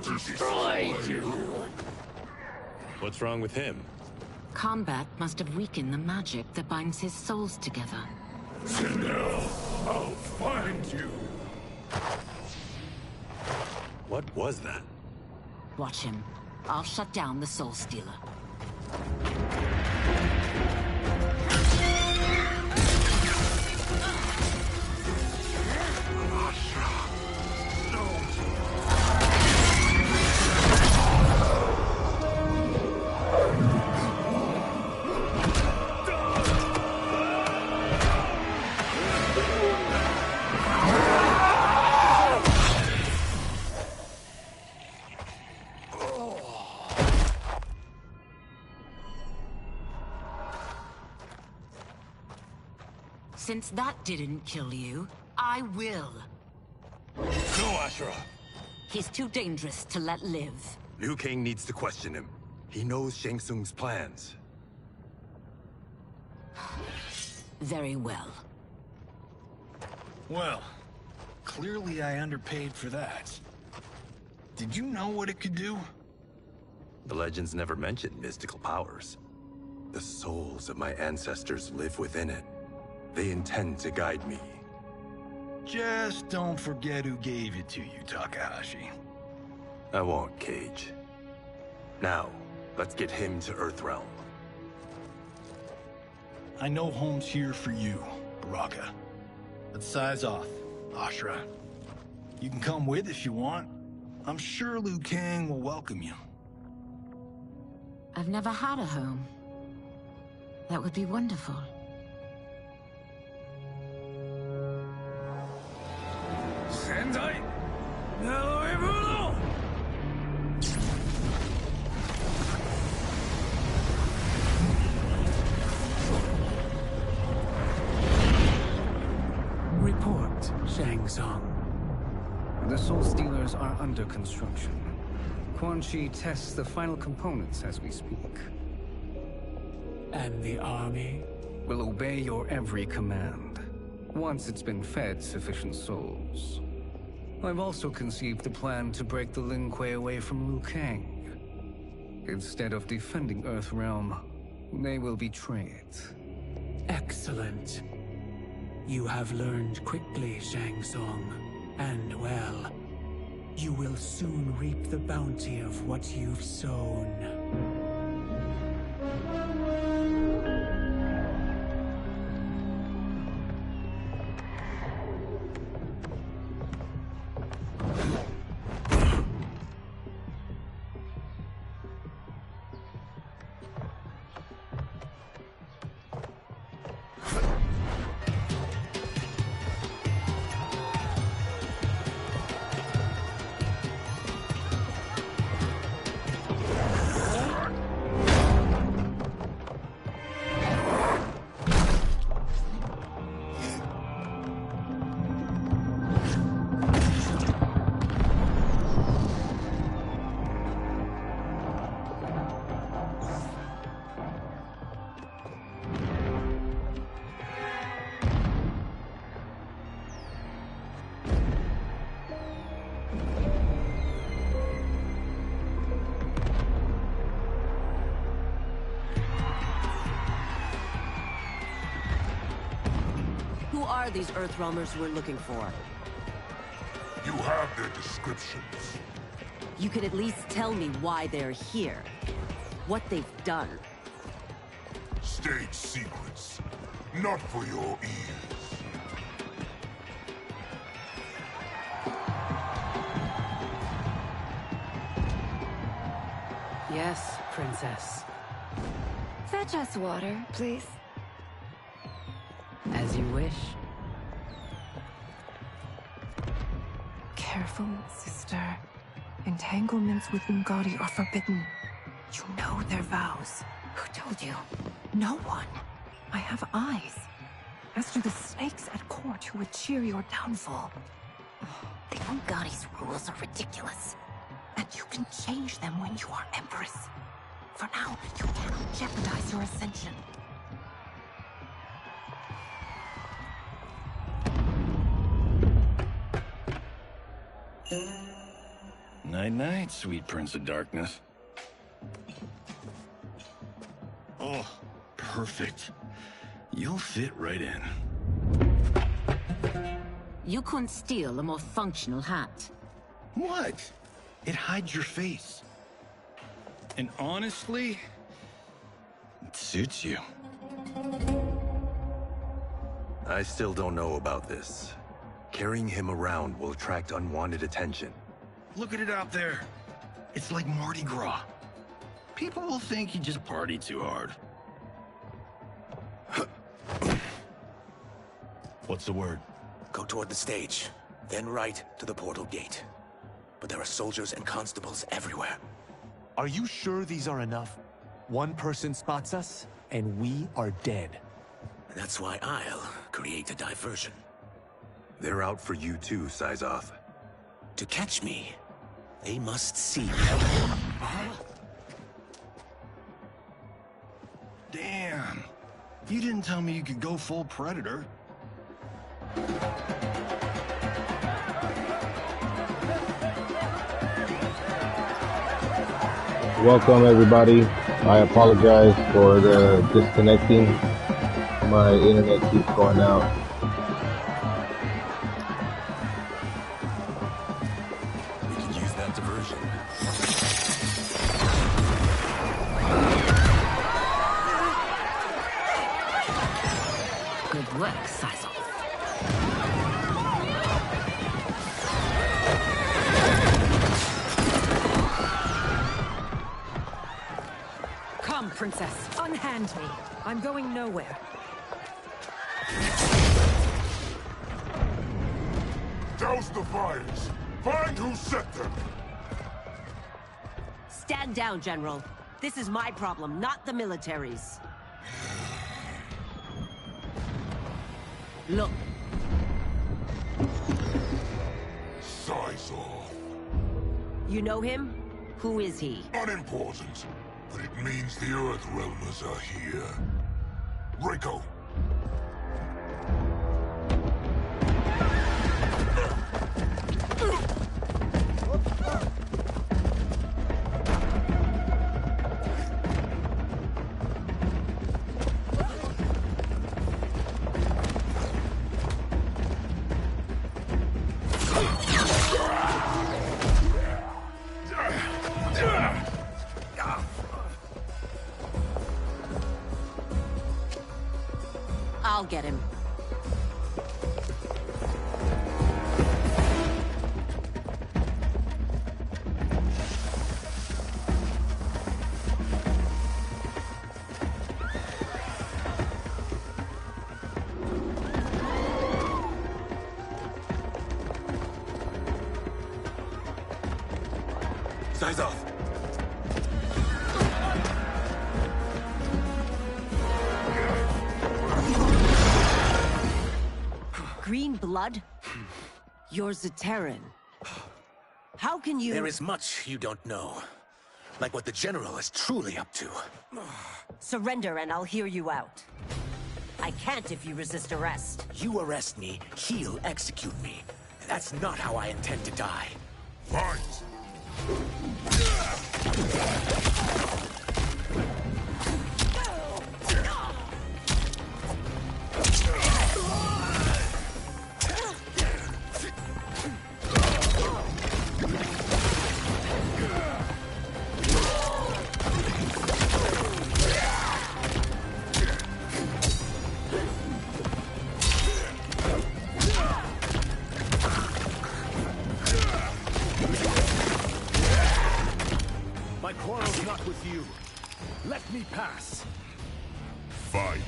destroy you! What's wrong with him? Kombat must have weakened the magic that binds his souls together. Now, I'll find you! What was that? Watch him. I'll shut down the Soul Stealer. Since that didn't kill you, I will. No, Ashura! He's too dangerous to let live. Liu Kang needs to question him. He knows Shang Tsung's plans. Very well. Well, clearly I underpaid for that. Did you know what it could do? The legends never mentioned mystical powers. The souls of my ancestors live within it. They intend to guide me. Just don't forget who gave it to you, Takahashi. I won't, Cage. Now, let's get him to Earthrealm. I know home's here for you, Baraka. But size off, Ashura. You can come with if you want. I'm sure Liu Kang will welcome you. I've never had a home. That would be wonderful. Sendai! Now everyone! Report, Shang Tsung. The Soul Stealers are under construction. Quan Chi tests the final components as we speak. And the army? Will obey your every command, once it's been fed sufficient souls. I've also conceived the plan to break the Lin Kuei away from Liu Kang. Instead of defending Earthrealm, they will betray it. Excellent. You have learned quickly, Shang Tsung. And well, you will soon reap the bounty of what you've sown. Who are these Earthrealmers we're looking for? You have their descriptions. You can at least tell me why they're here. What they've done. State secrets. Not for your ears. Yes, Princess. Fetch us water, please. As you wish. Careful, sister. Entanglements with Ungadi are forbidden. You know their vows. Who told you? No one. I have eyes. As do the snakes at court who would cheer your downfall. The Ungadi's rules are ridiculous. And you can change them when you are Empress. For now, you cannot jeopardize your ascension. Night-night, sweet Prince of Darkness. Oh, perfect. You'll fit right in. You couldn't steal a more functional hat. What? It hides your face. And honestly, it suits you. I still don't know about this. Carrying him around will attract unwanted attention. Look at it out there. It's like Mardi Gras. People will think you just party too hard. What's the word? Go toward the stage, then right to the portal gate. But there are soldiers and constables everywhere. Are you sure these are enough? One person spots us, and we are dead. That's why I'll create a diversion. They're out for you too, Syzoth. To catch me, they must see. Damn. You didn't tell me you could go full Predator. Welcome everybody. I apologize for the disconnecting. My internet keeps going out. We can use that diversion. Good work, Syzoth. Come, Princess. Unhand me. I'm going nowhere. Douse the fires. Find who set them. Stand down, General. This is my problem, not the military's. Look. Syzoth. You know him? Who is he? Unimportant, but it means the Earth Realmers are here. Rico. I'll get him. Syzoth! Green blood? You're Zaterran. How can you— There is much you don't know. Like what the General is truly up to. Surrender and I'll hear you out. I can't if you resist arrest. You arrest me, he'll execute me. That's not how I intend to die. Fight. My quarrel's not with you. Let me pass. Fight.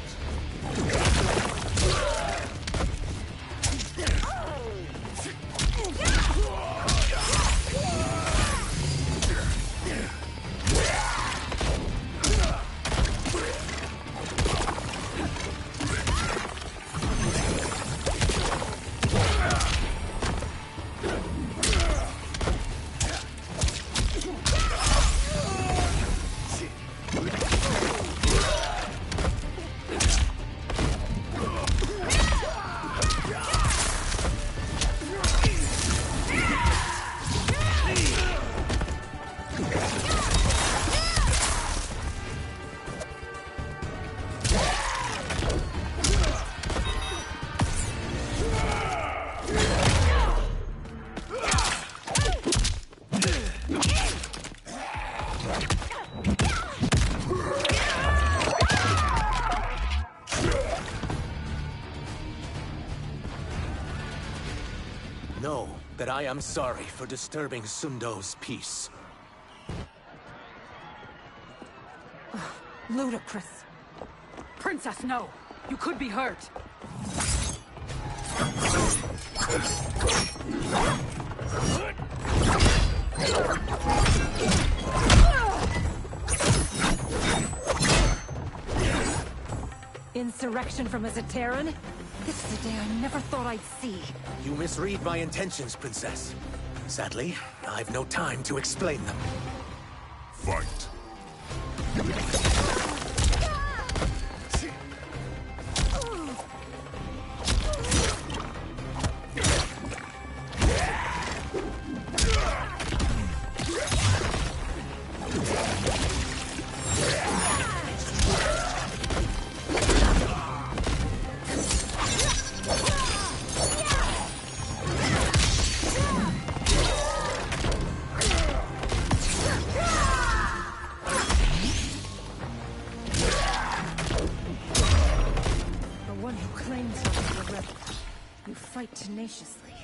that I am sorry for disturbing Sundo's peace. Ludicrous. Princess, no! You could be hurt! Insurrection from a Zaterran? This is a day I never thought I'd see. You misread my intentions, Princess. Sadly, I've no time to explain them. Fight. Fight tenaciously.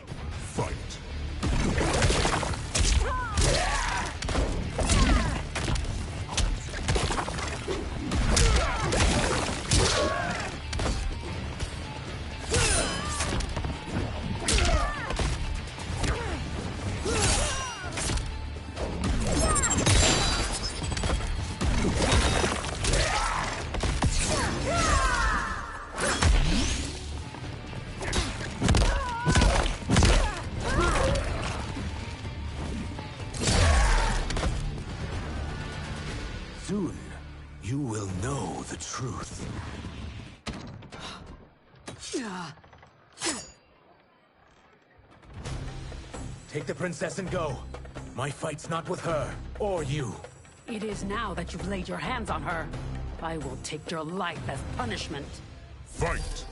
Fight. Soon, you will know the truth. Take the princess and go. My fight's not with her, or you. It is now that you've laid your hands on her. I will take your life as punishment. Fight!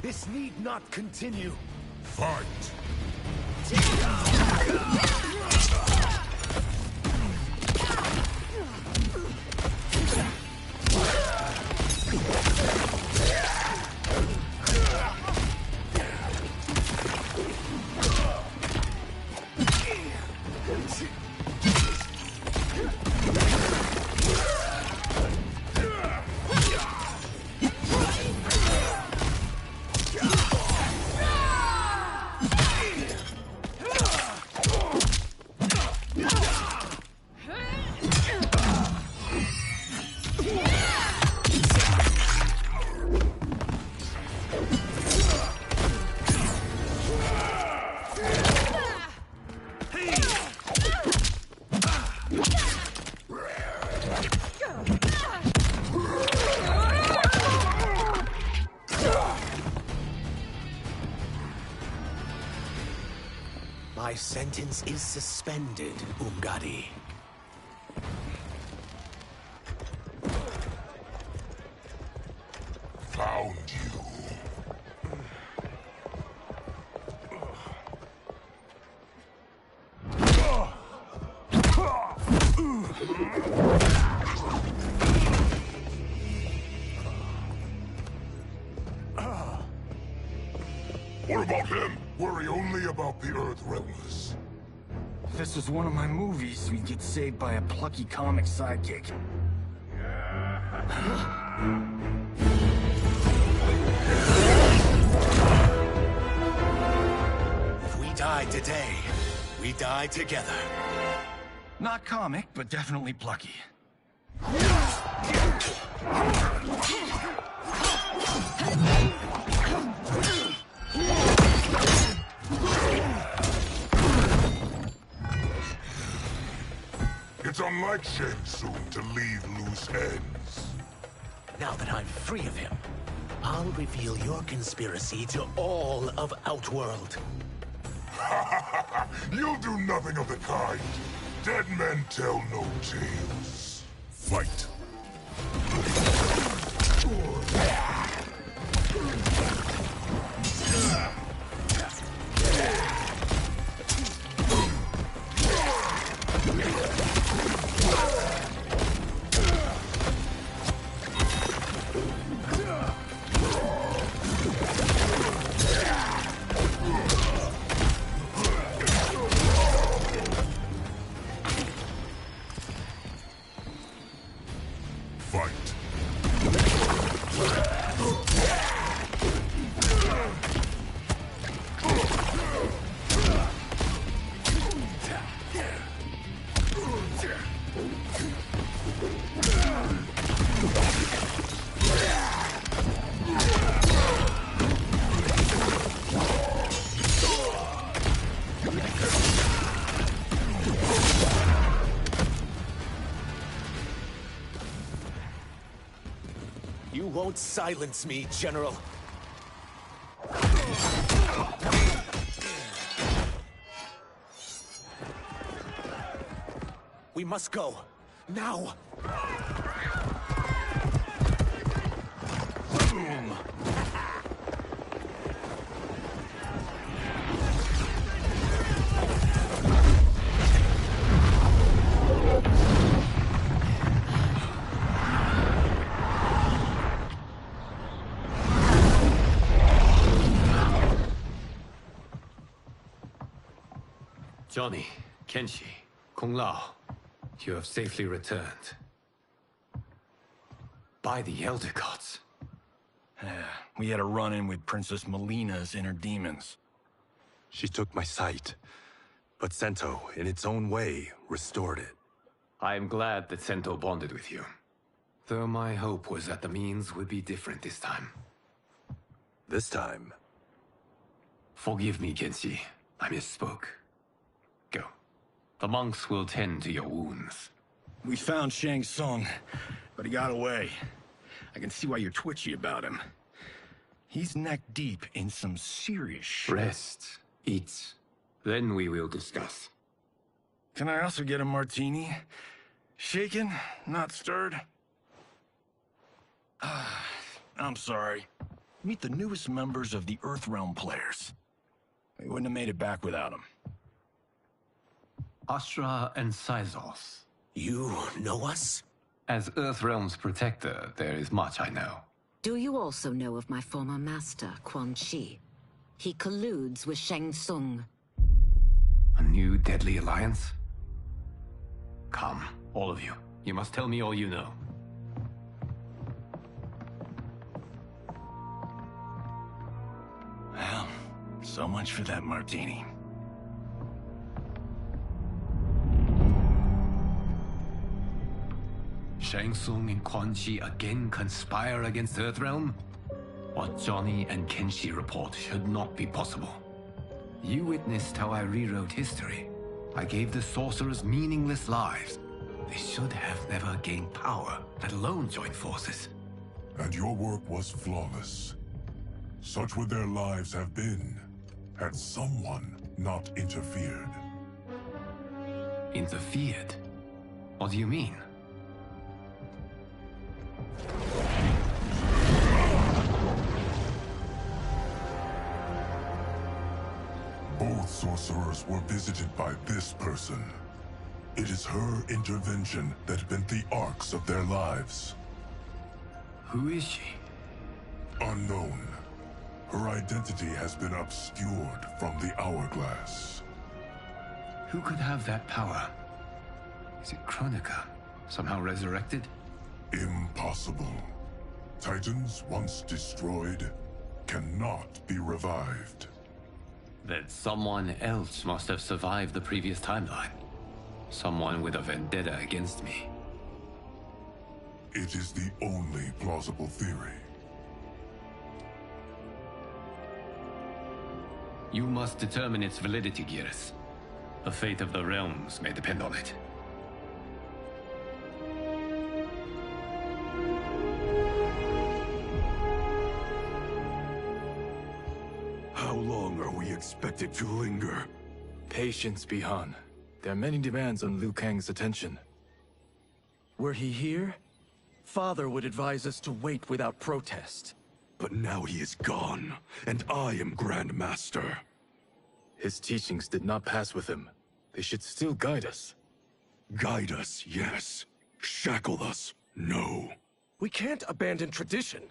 This need not continue. Fight! My sentence is suspended, Umgadi. Found you. What about him? Worry only about the Earth Realmers. If this was one of my movies, we'd get saved by a plucky comic sidekick. If we die today, we die together. Not comic, but definitely plucky. It's unlike Shang Tsung to leave loose ends. Now that I'm free of him, I'll reveal your conspiracy to all of Outworld. You'll do nothing of the kind. Dead men tell no tales. Fight. You won't silence me, General. We must go. Now! Boom! Johnny, Kenshi, Kung Lao, you have safely returned. By the Elder Gods. We had a run-in with Princess Melina's inner demons. She took my sight, but Sento, in its own way, restored it. I am glad that Sento bonded with you. Though my hope was that the means would be different this time. This time? Forgive me, Kenshi. I misspoke. Go. The monks will tend to your wounds. We found Shang Tsung, but he got away. I can see why you're twitchy about him. He's neck-deep in some serious shit. Rest. Eat. Then we will discuss. Can I also get a martini? Shaken, not stirred? I'm sorry. Meet the newest members of the Earthrealm players. We wouldn't have made it back without them. Astra and Syzos. You know us? As Earthrealm's protector, there is much I know. Do you also know of my former master, Quan Chi? He colludes with Shang Tsung. A new deadly alliance? Come, all of you. You must tell me all you know. Well, so much for that martini. Shang Tsung and Quan Chi again conspire against Earthrealm? What Johnny and Kenshi report should not be possible. You witnessed how I rewrote history. I gave the sorcerers meaningless lives. They should have never gained power, let alone joined forces. And your work was flawless. Such would their lives have been, had someone not interfered. Interfered? What do you mean? Both sorcerers were visited by this person. It is her intervention that bent the arcs of their lives. Who is she? Unknown. Her identity has been obscured from the hourglass. Who could have that power? Is it Kronika? Somehow resurrected? Impossible. Titans once destroyed cannot be revived. That someone else must have survived the previous timeline. Someone with a vendetta against me. It is the only plausible theory. You must determine its validity, Geras. The fate of the realms may depend on it. How long are we expected to linger? Patience, Bihan. There are many demands on Liu Kang's attention. Were he here, Father would advise us to wait without protest. But now he is gone, and I am Grand Master. His teachings did not pass with him. They should still guide us. Guide us, yes. Shackle us, no. We can't abandon tradition.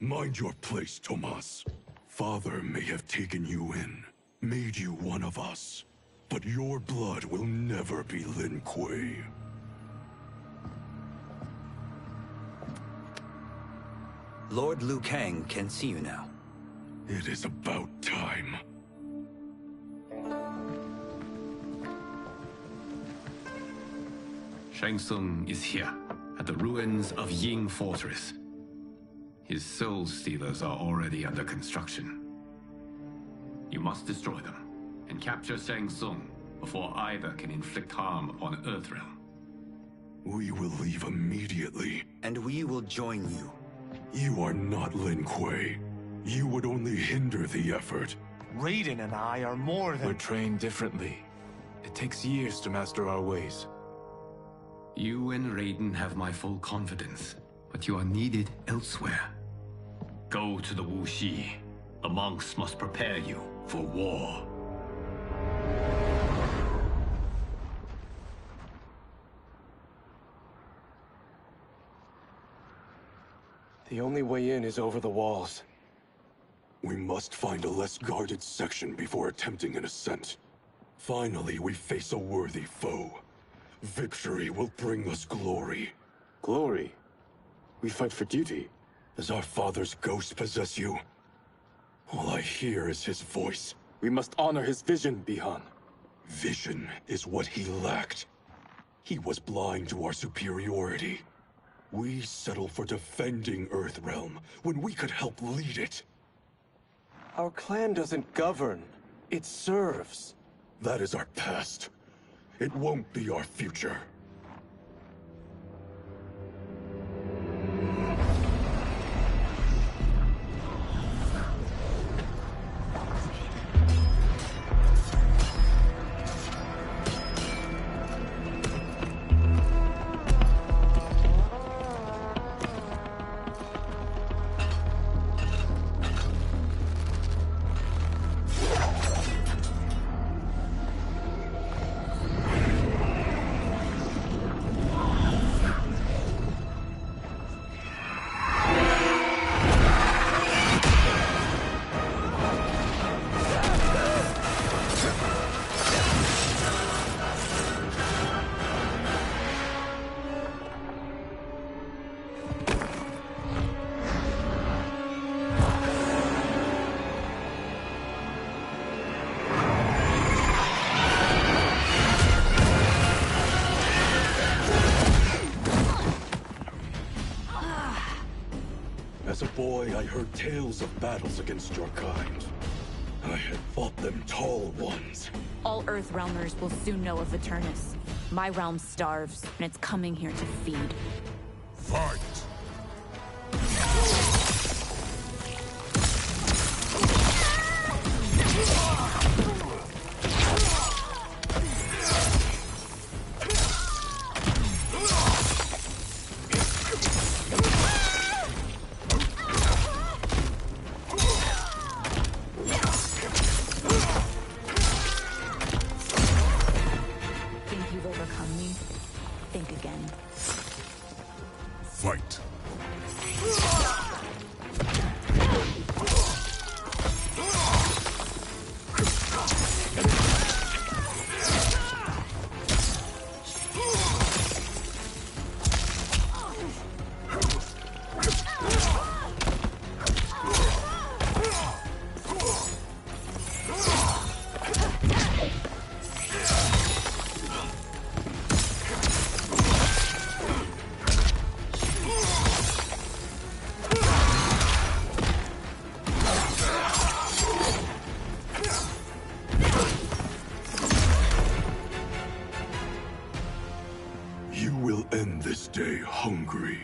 Mind your place, Tomas. Father may have taken you in, made you one of us. But your blood will never be Lin Kuei. Lord Liu Kang can see you now. It is about time. Shang Tsung is here, at the ruins of Ying Fortress. His soul stealers are already under construction. You must destroy them, and capture Shang Tsung before either can inflict harm upon Earthrealm. We will leave immediately. And we will join you. You are not Lin Kuei. You would only hinder the effort. Raiden and I are more than... We're trained differently. It takes years to master our ways. You and Raiden have my full confidence, but you are needed elsewhere. Go to the Wuxi. The monks must prepare you for war. The only way in is over the walls. We must find a less guarded section before attempting an ascent. Finally, we face a worthy foe. Victory will bring us glory. Glory? We fight for duty. Does our father's ghost possess you? All I hear is his voice. We must honor his vision, Bihan. Vision is what he lacked. He was blind to our superiority. We settle for defending Earthrealm when we could help lead it. Our clan doesn't govern. It serves. That is our past. It won't be our future. As a boy, I heard tales of battles against your kind. I had fought them tall ones. All Earthrealmers will soon know of Eternus. My realm starves, and it's coming here to feed. Fight! Fight! You will end this day hungry.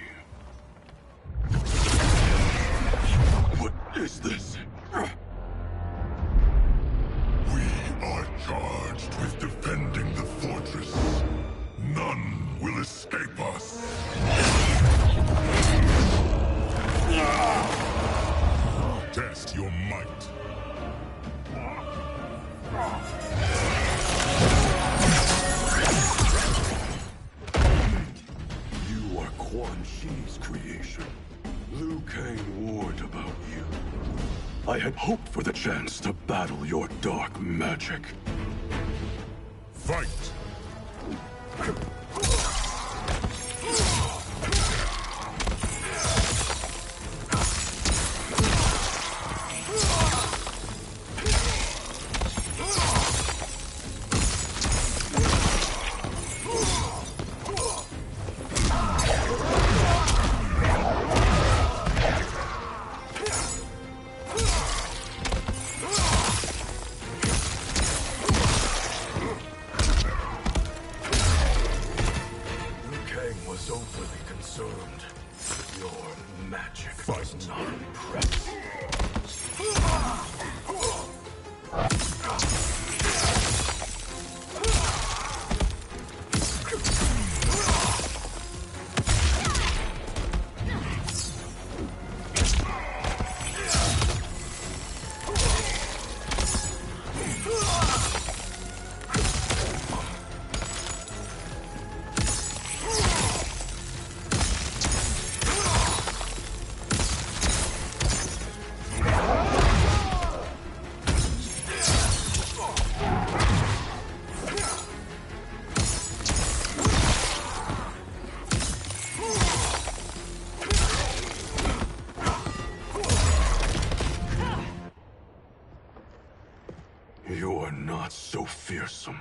What is this? We are charged with defending the fortress are Quan Chi's creation. Liu Kang warned about you. I had hoped for the chance to battle your dark magic. Fight! You're not so fearsome.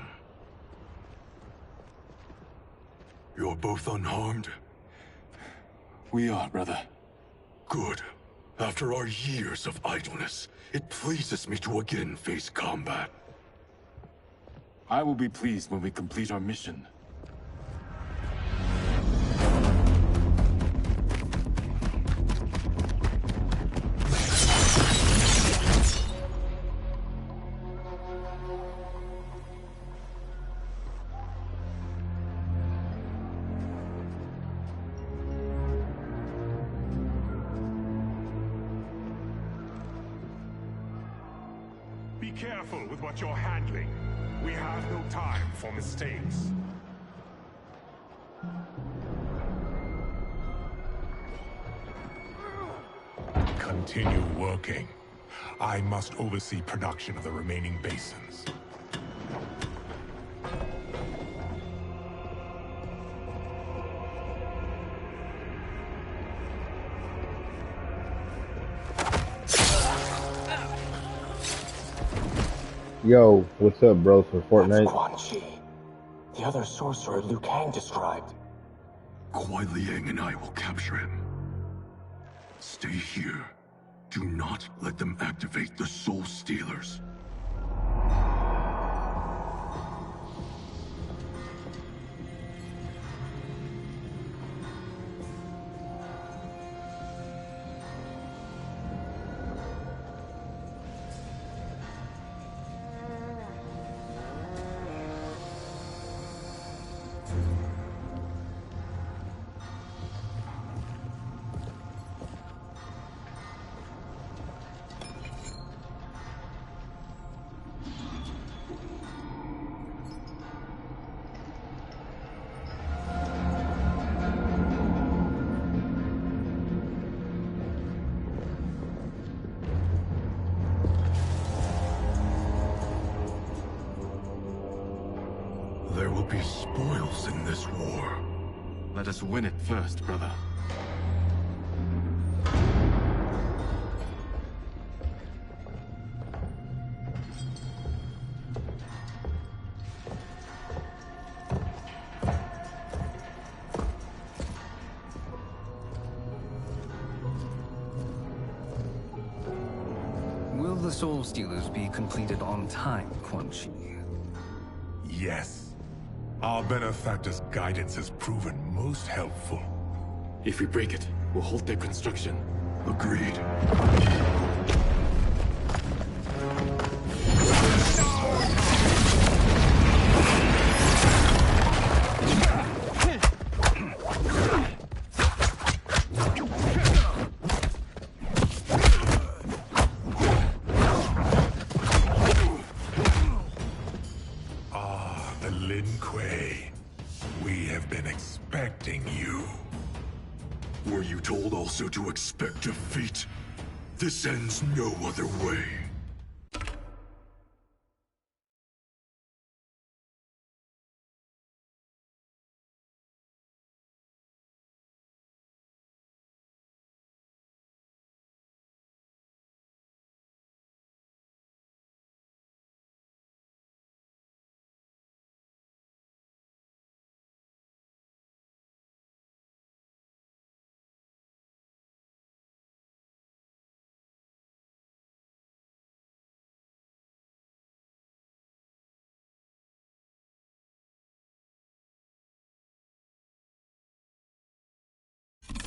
You're both unharmed? We are, brother. Good. After our years of idleness, it pleases me to again face combat. I will be pleased when we complete our mission. Be careful with what you're handling. We have no time for mistakes. Continue working. I must oversee production of the remaining basins. Yo, what's up, bros, for Fortnite? That's Quan Chi, the other sorcerer Liu Kang described. Kuai Liang and I will capture him. Stay here. Do not let them activate the Soul Stealers. There will be spoils in this war. Let us win it first, brother. Will the Soul Stealers be completed on time, Quan Chi? Yes. Our benefactor's guidance has proven most helpful. If we break it, we'll halt their construction. Agreed. We have been expecting you. Were you told also to expect defeat? This ends no other way.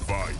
Fight!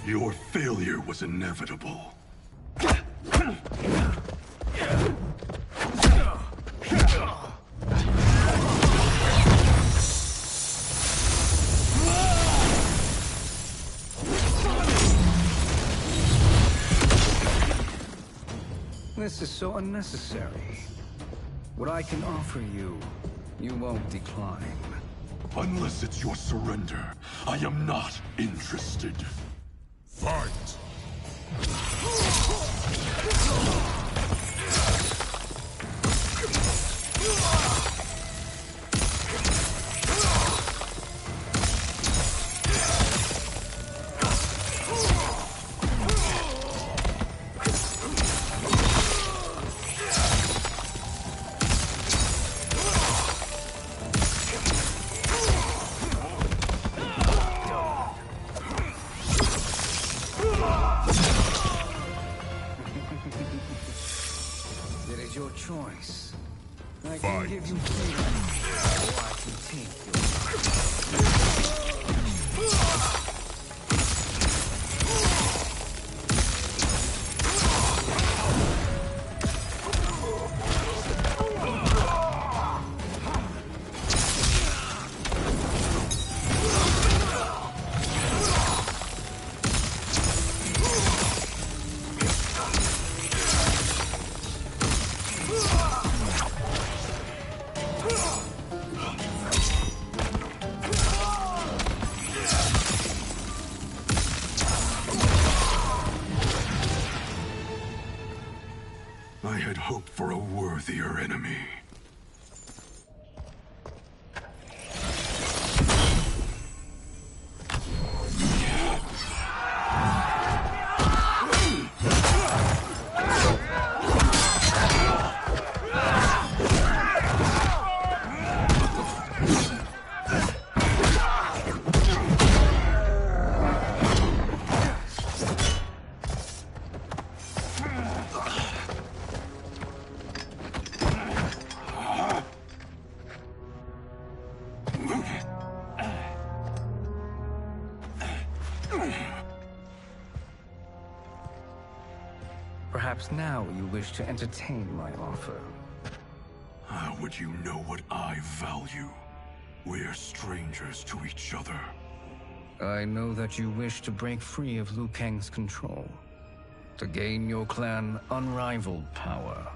Your failure was inevitable. This is so unnecessary. What I can offer you, you won't decline. Unless it's your surrender, I am not interested. Fight! It is your choice. I can give you freedom, or I can take your life. I had hoped for a worthier enemy. Perhaps now you wish to entertain my offer. How would you know what I value? We're strangers to each other. I know that you wish to break free of Liu Kang's control, to gain your clan unrivaled power.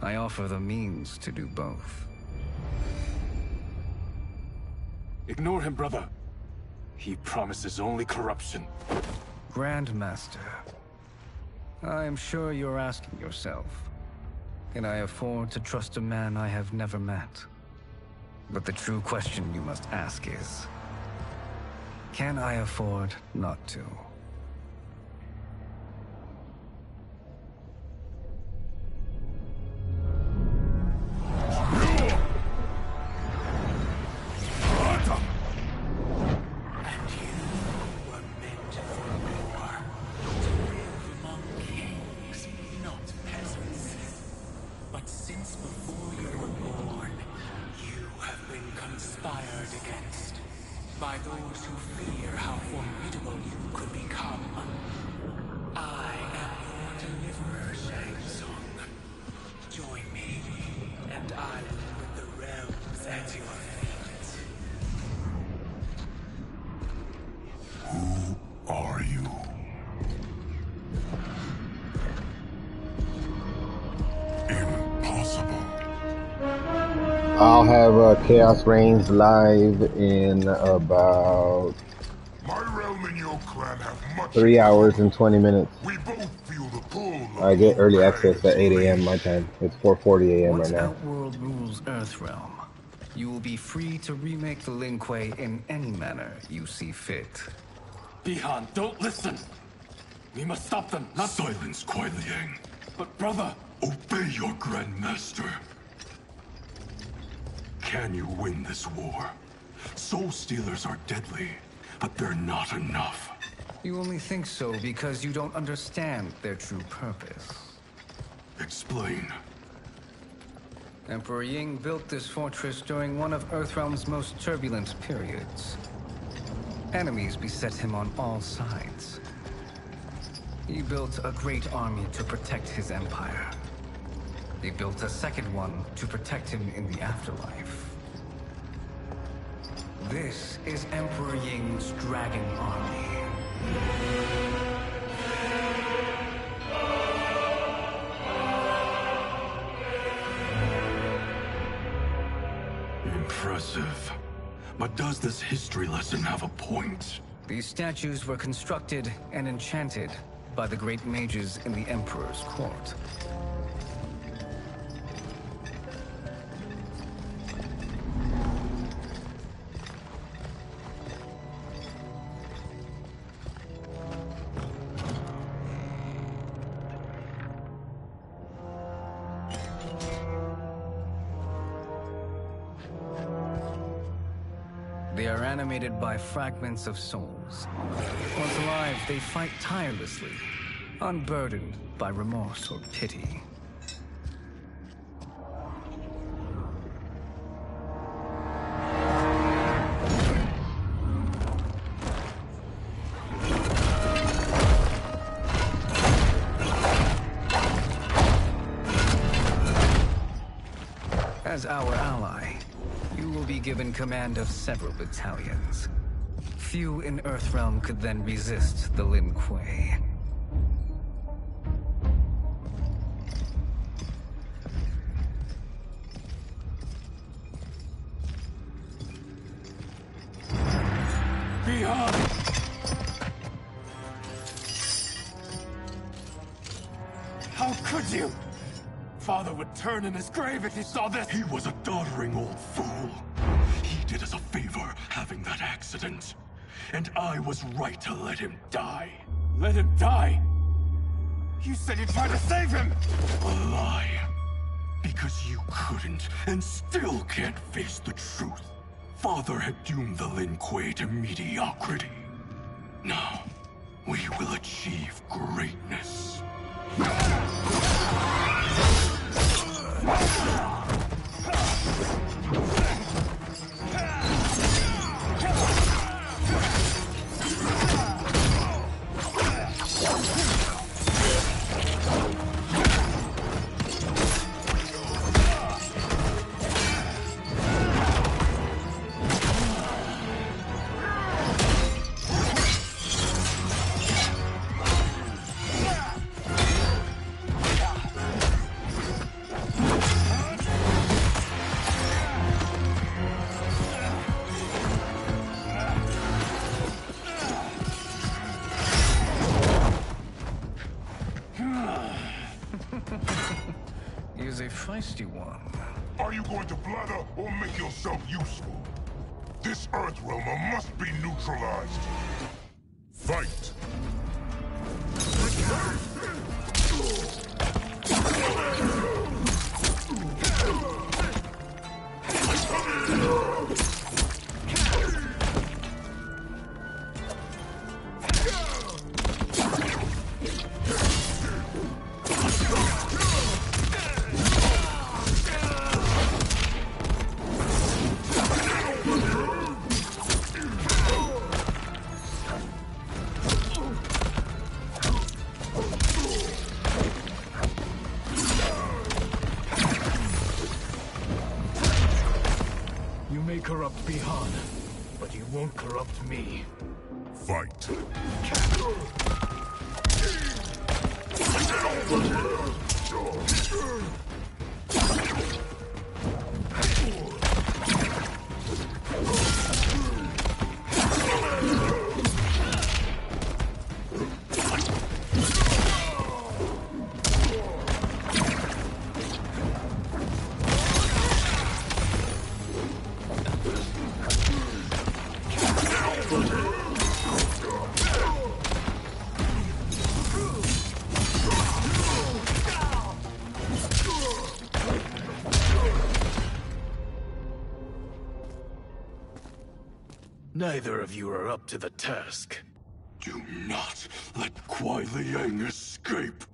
I offer the means to do both. Ignore him, brother. He promises only corruption. Grandmaster, I am sure you're asking yourself, can I afford to trust a man I have never met? But the true question you must ask is, can I afford not to? I'll have KHAOS Reigns live in about 3 hours and 20 minutes. I get early access at 8 a.m. my time. It's 4:40 a.m. right now. Once Outworld rules Earthrealm, you will be free to remake the Lin Kuei in any manner you see fit. Bihan, don't listen! We must stop them, not— Silence, Kuai Liang. But brother— Obey your Grandmaster. Can you win this war? Soul Stealers are deadly, but they're not enough. You only think so because you don't understand their true purpose. Explain. Emperor Ying built this fortress during one of Earthrealm's most turbulent periods. Enemies beset him on all sides. He built a great army to protect his empire. He built a second one to protect him in the afterlife. This is Emperor Ying's Dragon Army. Impressive. But does this history lesson have a point? These statues were constructed and enchanted by the great mages in the Emperor's court. They are animated by fragments of souls. Once alive, they fight tirelessly, unburdened by remorse or pity. As our ally, you will be given command of several battalions. Few in Earthrealm could then resist the Lin Kuei. Beyond! How could you? Father would turn in his grave if he saw this! He was a doddering old fool. He did us a favor having that accident. And I was right to let him die. Let him die? You said you tried to save him! A lie. Because you couldn't, and still can't face the truth. Father had doomed the Lin Kuei to mediocrity. Now, we will achieve greatness. feisty one. Are you going to blather or make yourself useful? This Earthrealmer must be neutralized. Fight! You may corrupt Bihan, but you won't corrupt me. Fight. Neither of you are up to the task. Do not let Kuai Liang escape.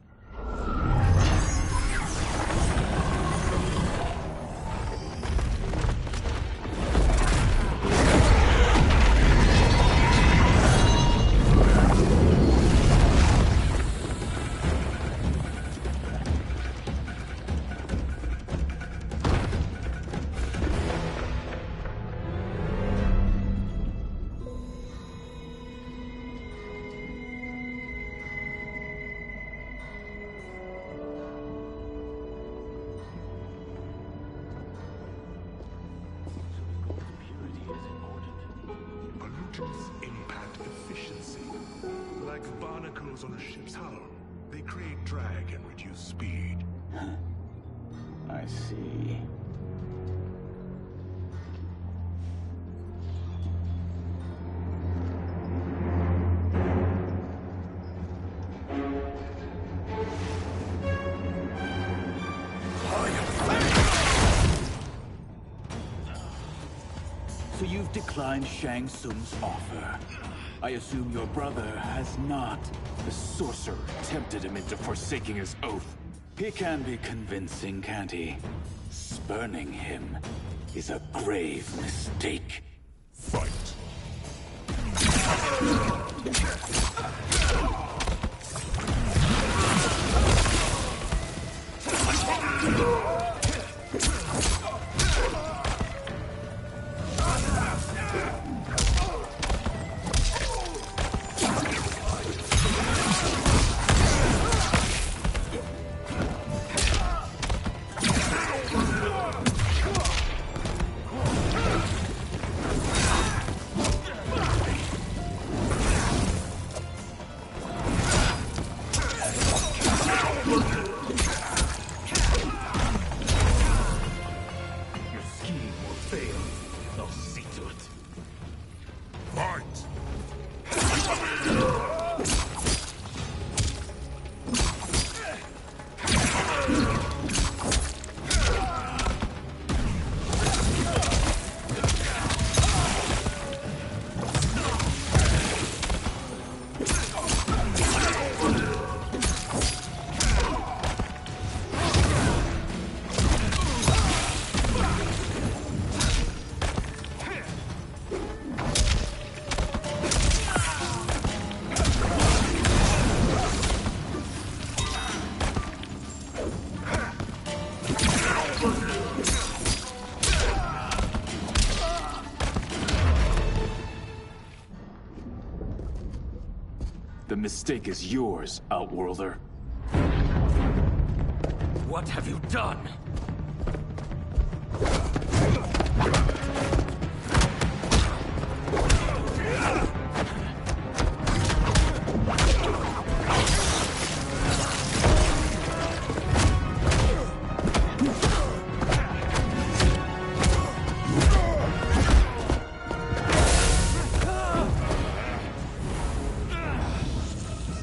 Pollutants impact efficiency. Like barnacles on a ship's hull. They create drag and reduce speed. I see. So you've declined Shang Tsung's offer. I assume your brother has not. The sorcerer tempted him into forsaking his oath. He can be convincing, can't he? Spurning him is a grave mistake. Fight. The mistake is yours, Outworlder. What have you done?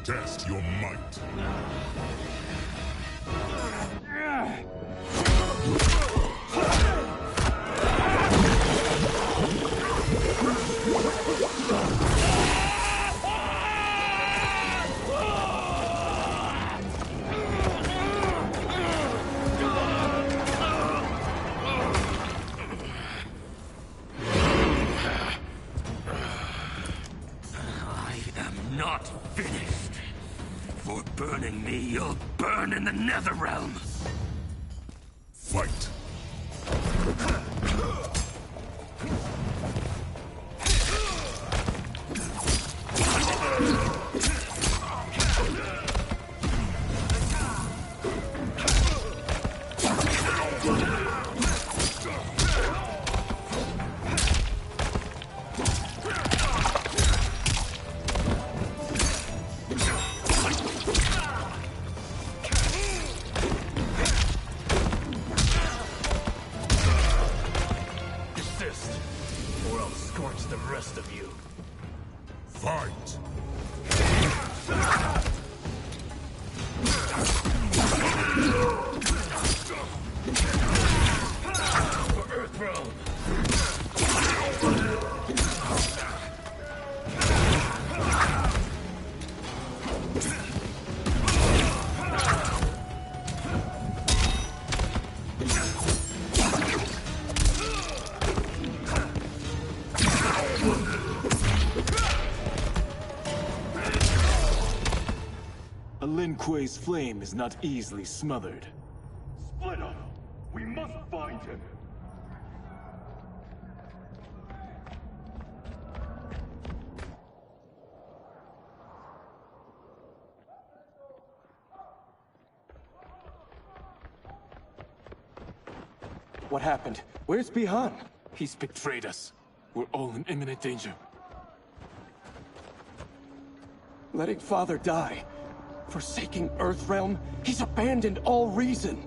Test your might. Not finished. For burning me, you'll burn in the Netherrealm. Fight. Or I'll scorch the rest of you. Fight! For Earthrealm! A Lin Kuei's flame is not easily smothered. Split up! We must find him! What happened? Where's Bihan? He's betrayed us. We're all in imminent danger. Letting Father die. Forsaking Earthrealm, he's abandoned all reason.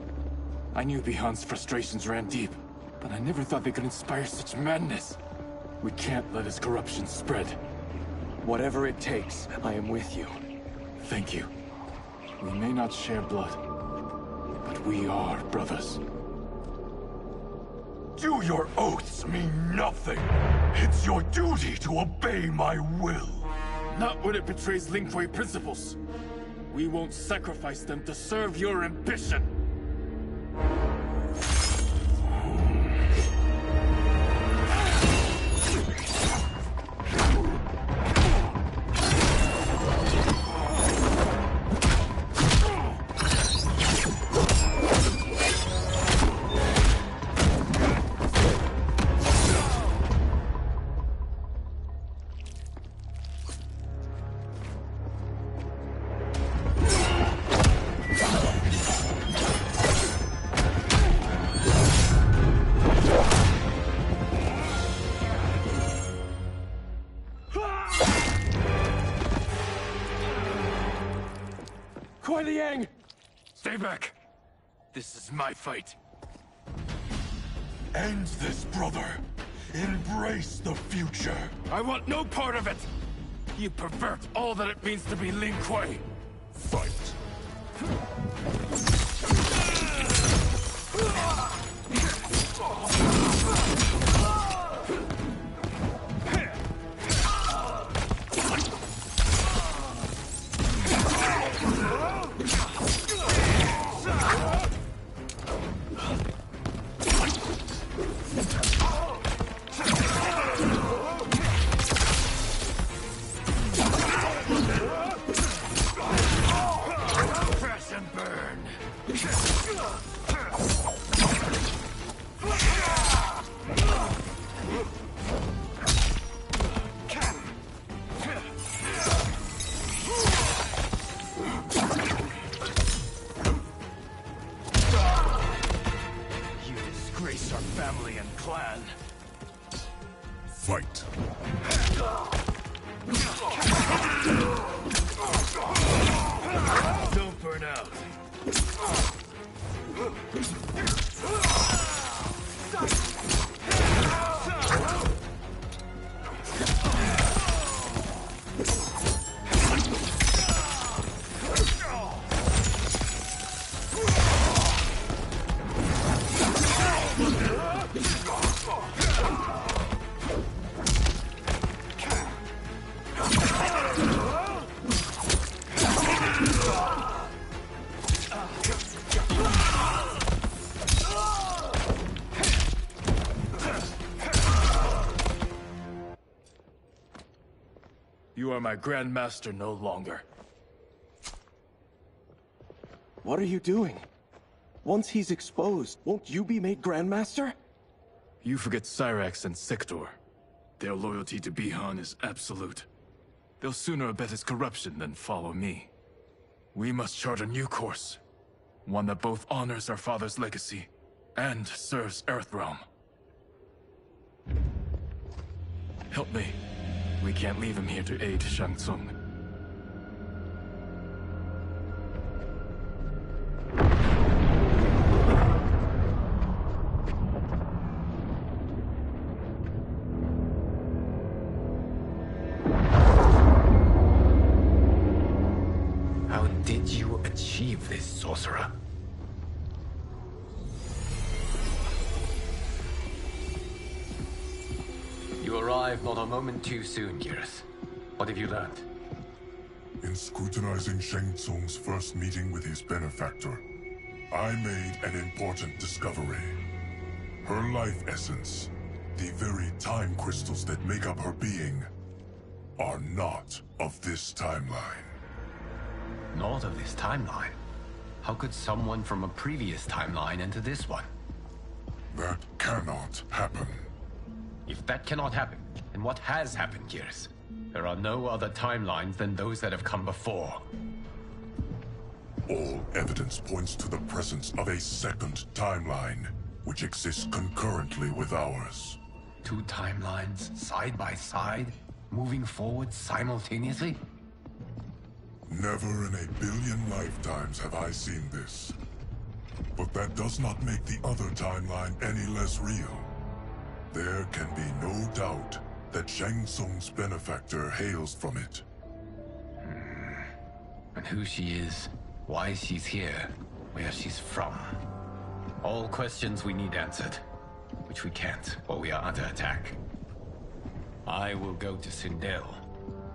I knew Bihan's frustrations ran deep, but I never thought they could inspire such madness. We can't let his corruption spread. Whatever it takes, I am with you. Thank you. We may not share blood, but we are brothers. Do your oaths mean nothing? It's your duty to obey my will. Not when it betrays Lin Kuei principles. We won't sacrifice them to serve your ambition. Kuei Liang! Stay back. This is my fight. End this, brother. Embrace the future. I want no part of it! You pervert all that it means to be Lin Kuei! Fight. Crash and burn. You are my Grand Master no longer. What are you doing? Once he's exposed, won't you be made Grandmaster? You forget Cyrax and Sector. Their loyalty to Bihan is absolute. They'll sooner abet his corruption than follow me. We must chart a new course. One that both honors our father's legacy and serves Earthrealm. Help me. We can't leave him here to aid Shang Tsung. How did you achieve this, sorcerer? You arrived not a moment too soon, Geras. What have you learned? In scrutinizing Shang Tsung's first meeting with his benefactor, I made an important discovery. Her life essence, the very time crystals that make up her being, are not of this timeline. Not of this timeline? How could someone from a previous timeline enter this one? That cannot happen. If that cannot happen, then what has happened, Geras? There are no other timelines than those that have come before. All evidence points to the presence of a second timeline, which exists concurrently with ours. Two timelines, side by side, moving forward simultaneously? Never in a billion lifetimes have I seen this. But that does not make the other timeline any less real. There can be no doubt that Shang Tsung's benefactor hails from it. And who she is, why she's here, where she's from. All questions we need answered, which we can't, or we are under attack. I will go to Sindel,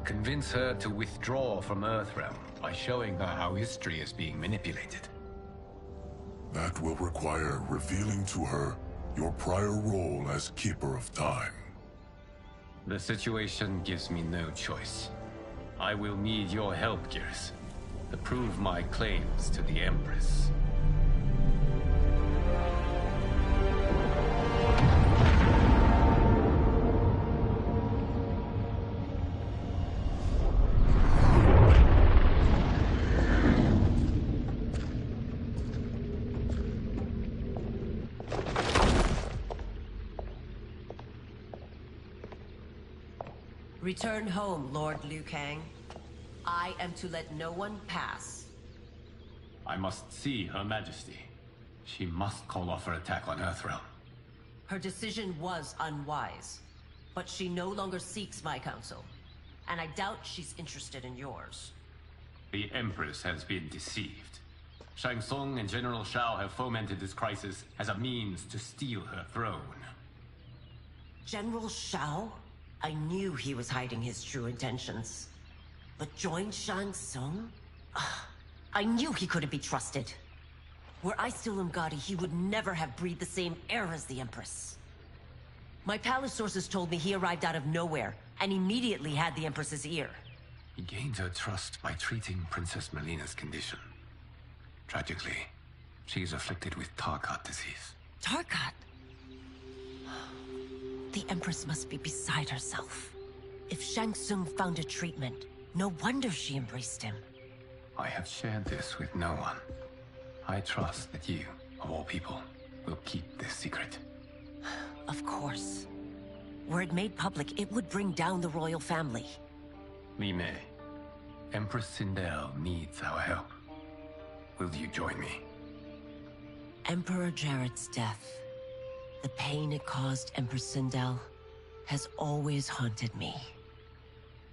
convince her to withdraw from Earthrealm by showing her how history is being manipulated. That will require revealing to her your prior role as Keeper of Time. The situation gives me no choice. I will need your help, Geras, to prove my claims to the Empress. Return home, Lord Liu Kang. I am to let no one pass. I must see Her Majesty. She must call off her attack on Earthrealm. Her decision was unwise, but she no longer seeks my counsel, and I doubt she's interested in yours. The Empress has been deceived. Shang Tsung and General Shao have fomented this crisis as a means to steal her throne. General Shao? I knew he was hiding his true intentions. But join Shang Tsung? I knew he couldn't be trusted. Were I still Umgadi, he would never have breathed the same air as the Empress. My palace sources told me he arrived out of nowhere, and immediately had the Empress's ear. He gained her trust by treating Princess Melina's condition. Tragically, she is afflicted with Tarkat disease. Tarkat? The Empress must be beside herself. If Shang Tsung found a treatment, no wonder she embraced him. I have shared this with no one. I trust that you, of all people, will keep this secret. Of course. Were it made public, it would bring down the royal family. Li Mei, Empress Sindel needs our help. Will you join me? Emperor Jarrett's death, the pain it caused Empress Sindel, has always haunted me.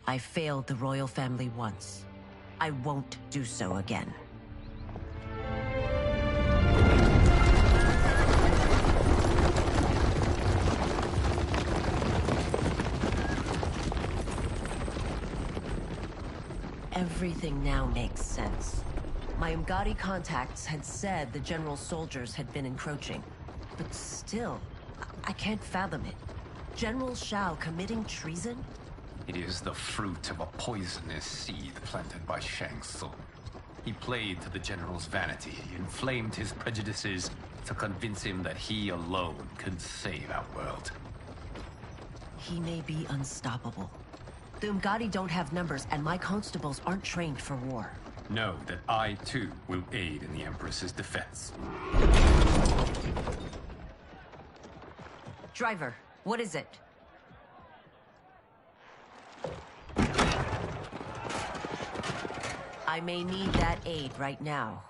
I failed the royal family once. I won't do so again. Everything now makes sense. My Umgadi contacts had said the general soldiers had been encroaching, but still, I can't fathom it. General Shao committing treason? It is the fruit of a poisonous seed planted by Shang Tsung. He played to the general's vanity, inflamed his prejudices to convince him that he alone could save our world. He may be unstoppable. The Umgadi don't have numbers, and my constables aren't trained for war. Know that I, too, will aid in the Empress's defense. Driver, what is it? I may need that aid right now.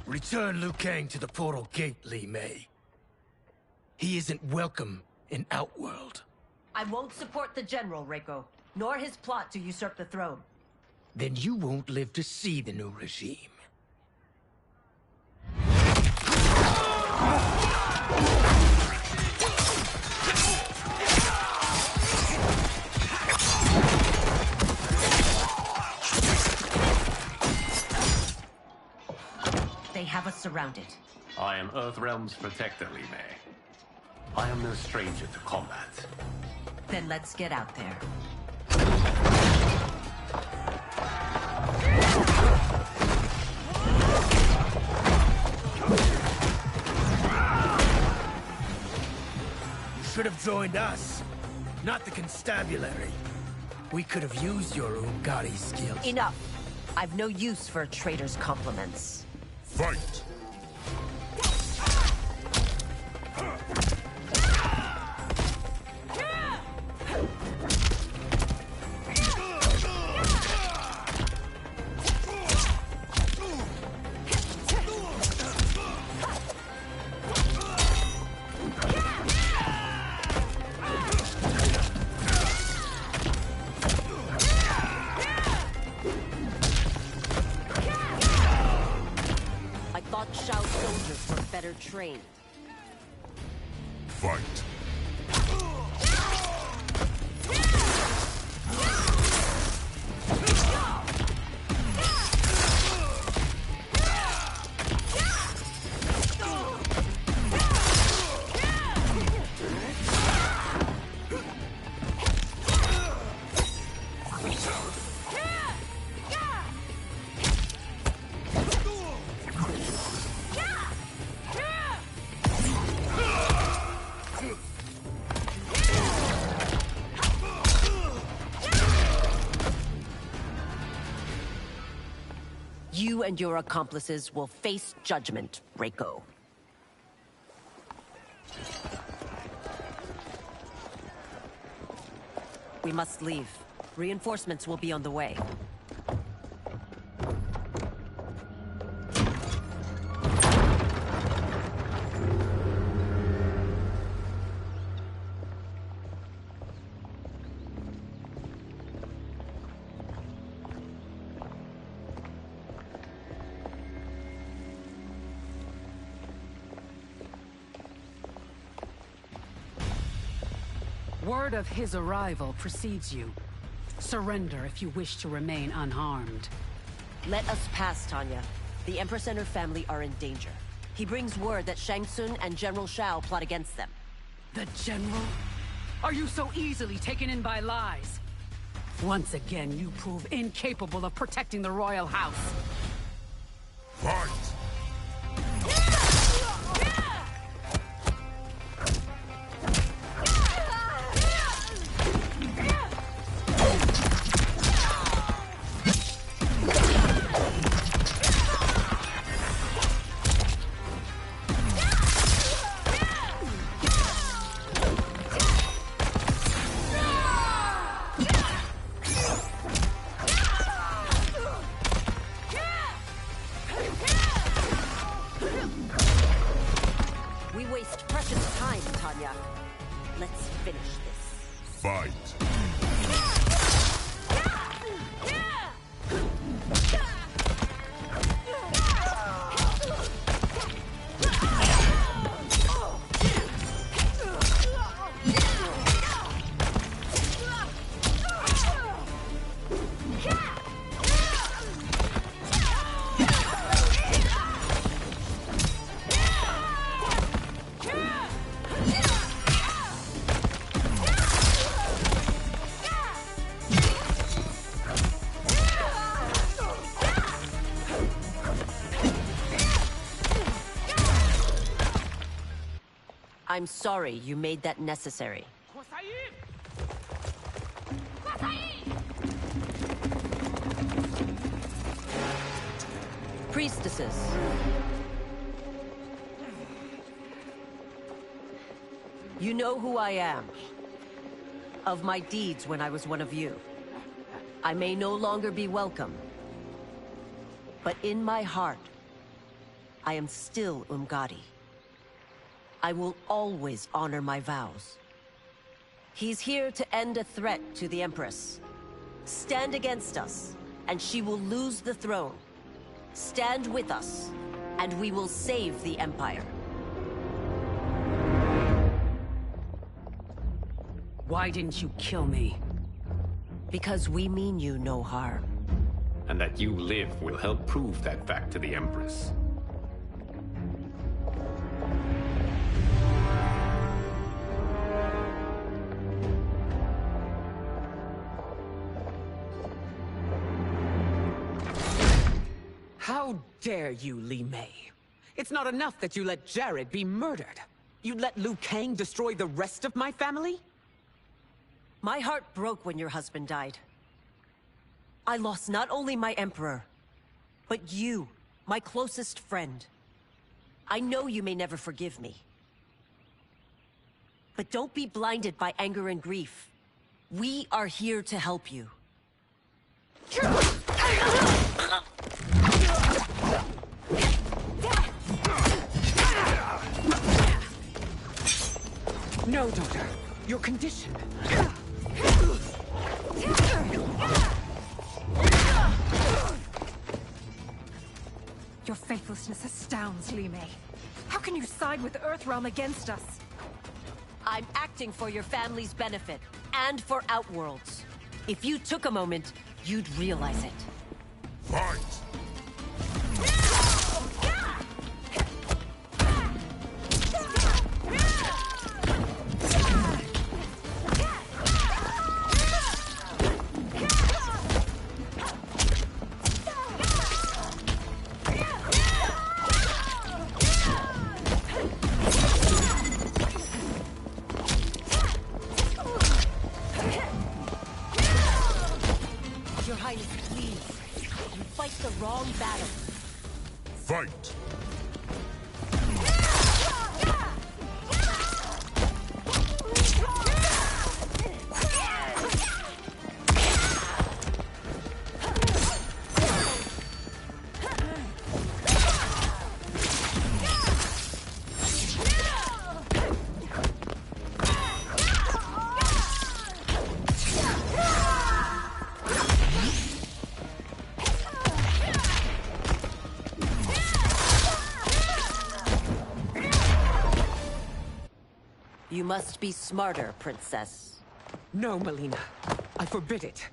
Return Liu Kang to the portal gate, Li Mei. He isn't welcome in Outworld. I won't support the General, Reiko, nor his plot to usurp the throne. Then you won't live to see the new regime. They have us surrounded. I am Earthrealm's protector, Li Mei. I am no stranger to combat. Then let's get out there. You should have joined us, not the constabulary. We could have used your Umgadi skills. Enough. I've no use for a traitor's compliments. Fight! Trained. Fight. You and your accomplices will face judgment, Reiko. We must leave. Reinforcements will be on the way. Word of his arrival precedes you. Surrender if you wish to remain unharmed. Let us pass, Tanya. The Empress and her family are in danger. He brings word that Shang Tsung and General Shao plot against them. The General? Are you so easily taken in by lies? Once again, you prove incapable of protecting the royal house. Fight! Yeah! I'm sorry you made that necessary. Priestesses. You know who I am. Of my deeds when I was one of you. I may no longer be welcome. But in my heart, I am still Umgadi. I will always honor my vows. He's here to end a threat to the Empress. Stand against us, and she will lose the throne. Stand with us, and we will save the Empire. Why didn't you kill me? Because we mean you no harm. And that you live will help prove that fact to the Empress. How dare you, Li Mei? It's not enough that you let Jared be murdered. You'd let Liu Kang destroy the rest of my family? My heart broke when your husband died. I lost not only my Emperor, but you, my closest friend. I know you may never forgive me. But don't be blinded by anger and grief. We are here to help you. No, daughter. Your condition. Your faithlessness astounds, Li Mei. How can you side with Earthrealm against us? I'm acting for your family's benefit, and for Outworld's. If you took a moment, you'd realize it. Fight! Your Highness, please. You fight the wrong battle. Fight! You must be smarter, Princess. No, Melina. I forbid it.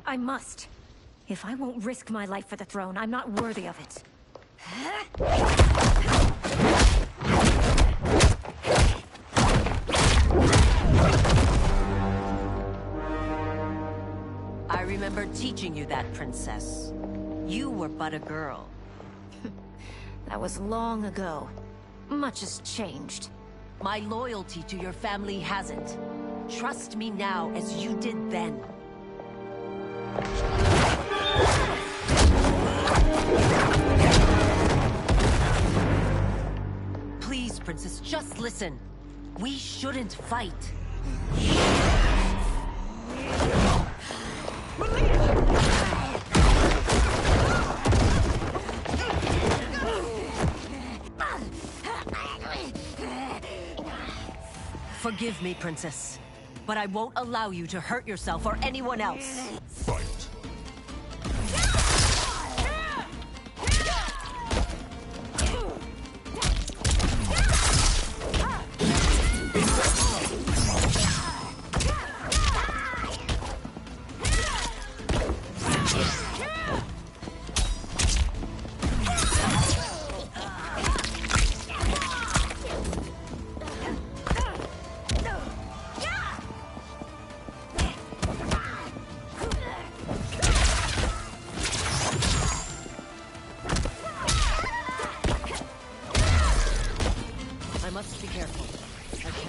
I must. If I won't risk my life for the throne, I'm not worthy of it. I remember teaching you that, Princess. You were but a girl. That was long ago. Much has changed. My loyalty to your family hasn't. Trust me now as you did then. Please, Princess, just listen. We shouldn't fight. Forgive me, Princess, but I won't allow you to hurt yourself or anyone else. Fight!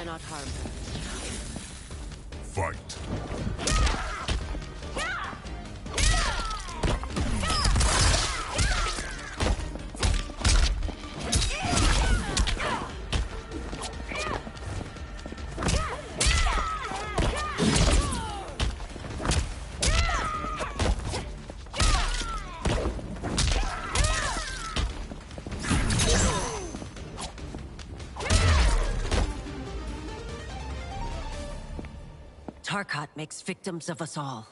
cannot harm her. Fight. Tarkat makes victims of us all.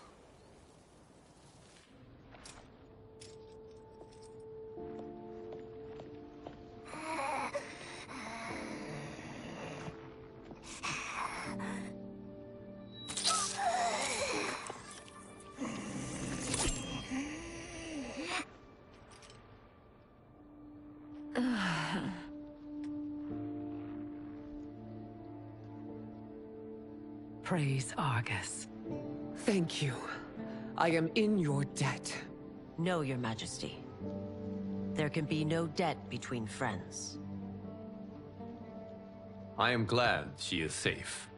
Praise Argus. Thank you. I am in your debt. No, Your Majesty. There can be no debt between friends. I am glad she is safe,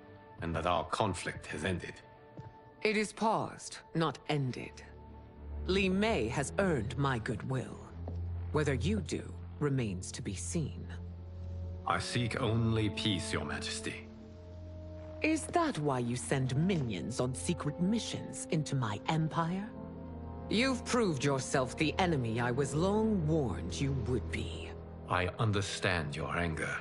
and that our conflict has ended. It is paused, not ended. Li Mei has earned my goodwill. Whether you do remains to be seen. I seek only peace, Your Majesty. Is that why you send minions on secret missions into my empire? You've proved yourself the enemy I was long warned you would be. I understand your anger,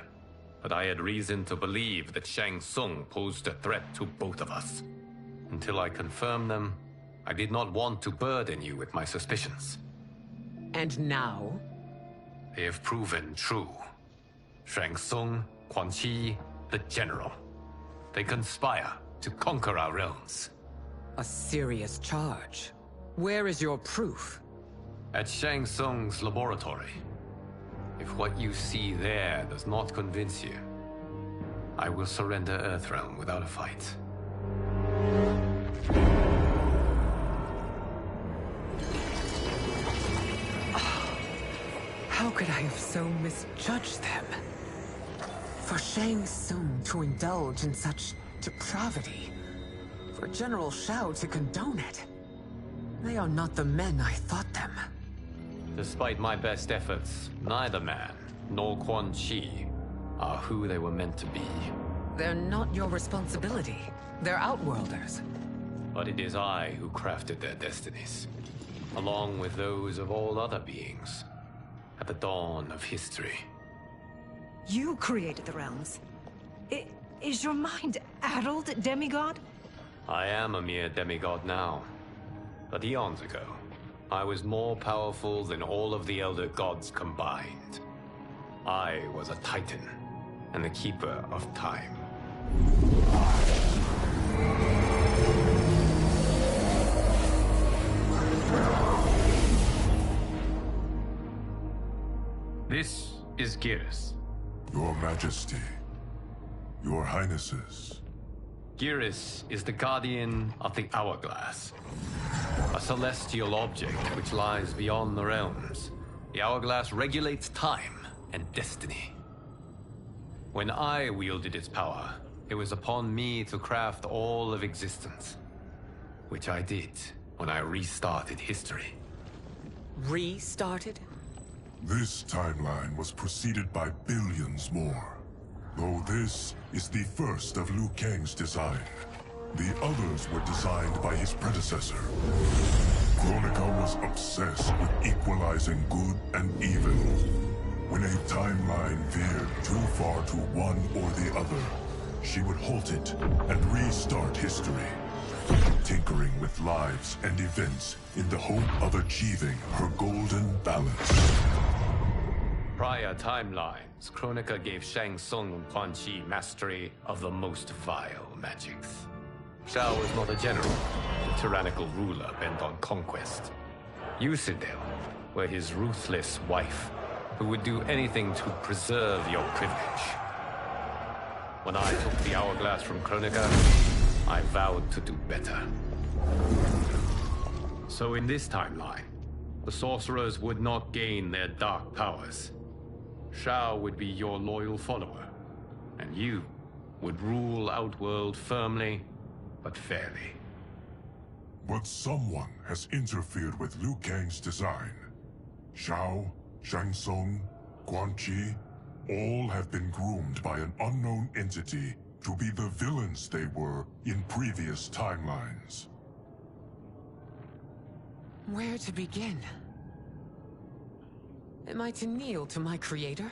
but I had reason to believe that Shang Tsung posed a threat to both of us. Until I confirmed them, I did not want to burden you with my suspicions. And now? They have proven true. Shang Tsung, Quan Chi, the General. They conspire to conquer our realms. A serious charge. Where is your proof? At Shang Tsung's laboratory. If what you see there does not convince you, I will surrender Earthrealm without a fight. How could I have so misjudged them? For Shang Tsung to indulge in such depravity, for General Shao to condone it, they are not the men I thought them. Despite my best efforts, neither man nor Quan Chi are who they were meant to be. They're not your responsibility. They're Outworlders. But it is I who crafted their destinies, along with those of all other beings, at the dawn of history. You created the realms. Is your mind addled, demigod? I am a mere demigod now. But eons ago, I was more powerful than all of the Elder Gods combined. I was a Titan, and the Keeper of Time. This is Geras. Your Majesty. Your Highnesses. Geras is the guardian of the Hourglass. A celestial object which lies beyond the realms. The Hourglass regulates time and destiny. When I wielded its power, it was upon me to craft all of existence. Which I did when I restarted history. Restarted? This timeline was preceded by billions more. Though this is the first of Liu Kang's design. The others were designed by his predecessor. Kronika was obsessed with equalizing good and evil. When a timeline veered too far to one or the other, she would halt it and restart history, tinkering with lives and events in the hope of achieving her golden balance. Prior timelines, Kronika gave Shang Tsung and Quan Chi mastery of the most vile magics. Shao was not a general, a tyrannical ruler bent on conquest. You, Citadel, were his ruthless wife, who would do anything to preserve your privilege. When I took the Hourglass from Kronika, I vowed to do better. So in this timeline, the sorcerers would not gain their dark powers. Shao would be your loyal follower, and you would rule Outworld firmly, but fairly. But someone has interfered with Liu Kang's design. Shao, Shang Tsung, Quan Chi, all have been groomed by an unknown entity to be the villains they were in previous timelines. Where to begin? Am I to kneel to my creator?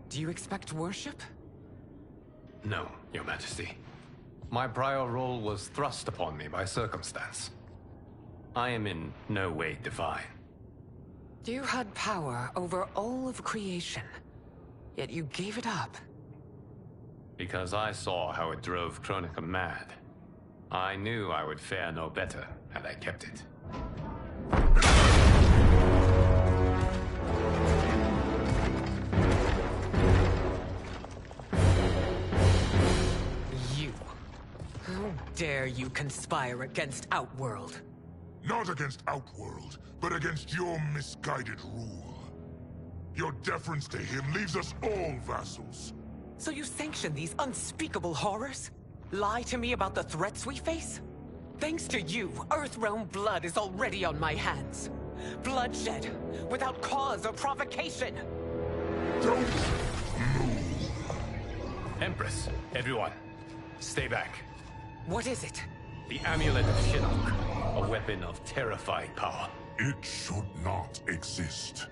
Do you expect worship? No, Your Majesty. My prior role was thrust upon me by circumstance. I am in no way divine. You had power over all of creation, yet you gave it up. Because I saw how it drove Kronika mad. I knew I would fare no better had I kept it. You. How dare you conspire against Outworld? Not against Outworld, but against your misguided rule. Your deference to him leaves us all vassals. So you sanction these unspeakable horrors? Lie to me about the threats we face? Thanks to you, Earthrealm blood is already on my hands. Bloodshed, without cause or provocation. Don't move. Empress, everyone, stay back. What is it? The Amulet of Shinnok, a weapon of terrifying power. It should not exist.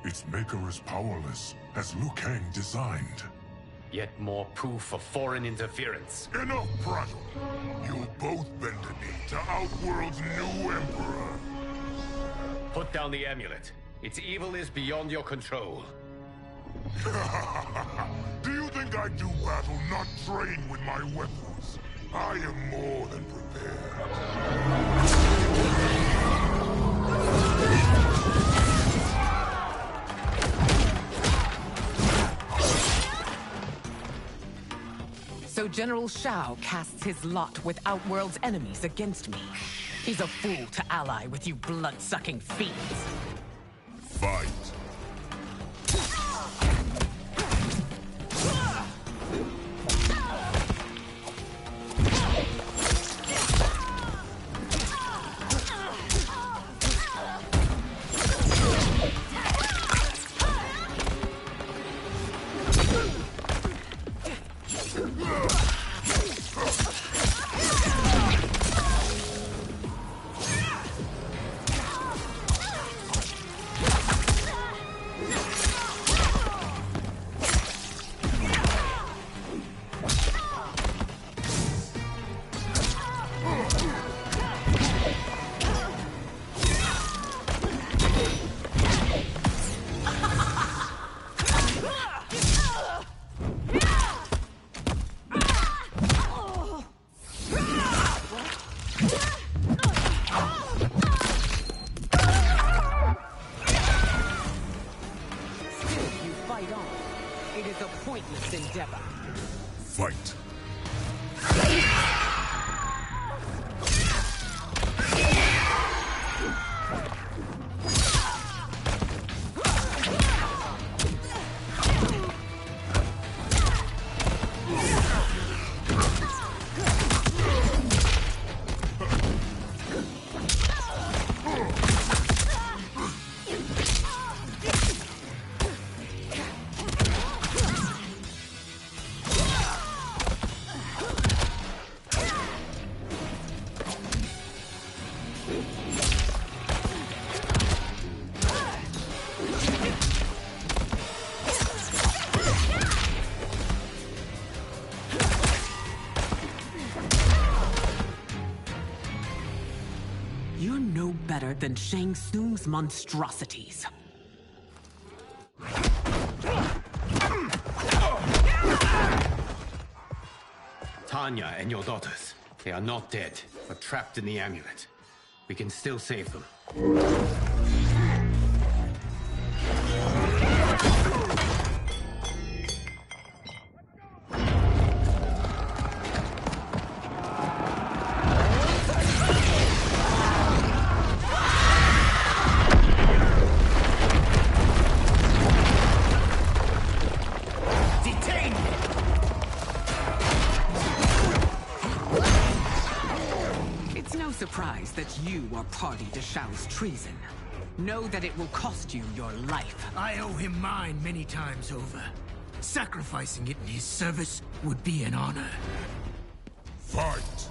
Its maker is powerless, as Liu Kang designed. Yet more proof of foreign interference. Enough prattle! You'll both bend a knee to Outworld's new emperor. Put down the amulet. Its evil is beyond your control. Do you think I do battle not trained with my weapons? I am more than prepared. So General Shao casts his lot with Outworld's enemies against me. He's a fool to ally with you blood-sucking fiends. Fight. Fight. You're no better than Shang Tsung's monstrosities. Tanya and your daughters, they are not dead, but trapped in the amulet. We can still save them. that you are party to Shao's treason. Know that it will cost you your life. I owe him mine many times over. Sacrificing it in his service would be an honor. Fight!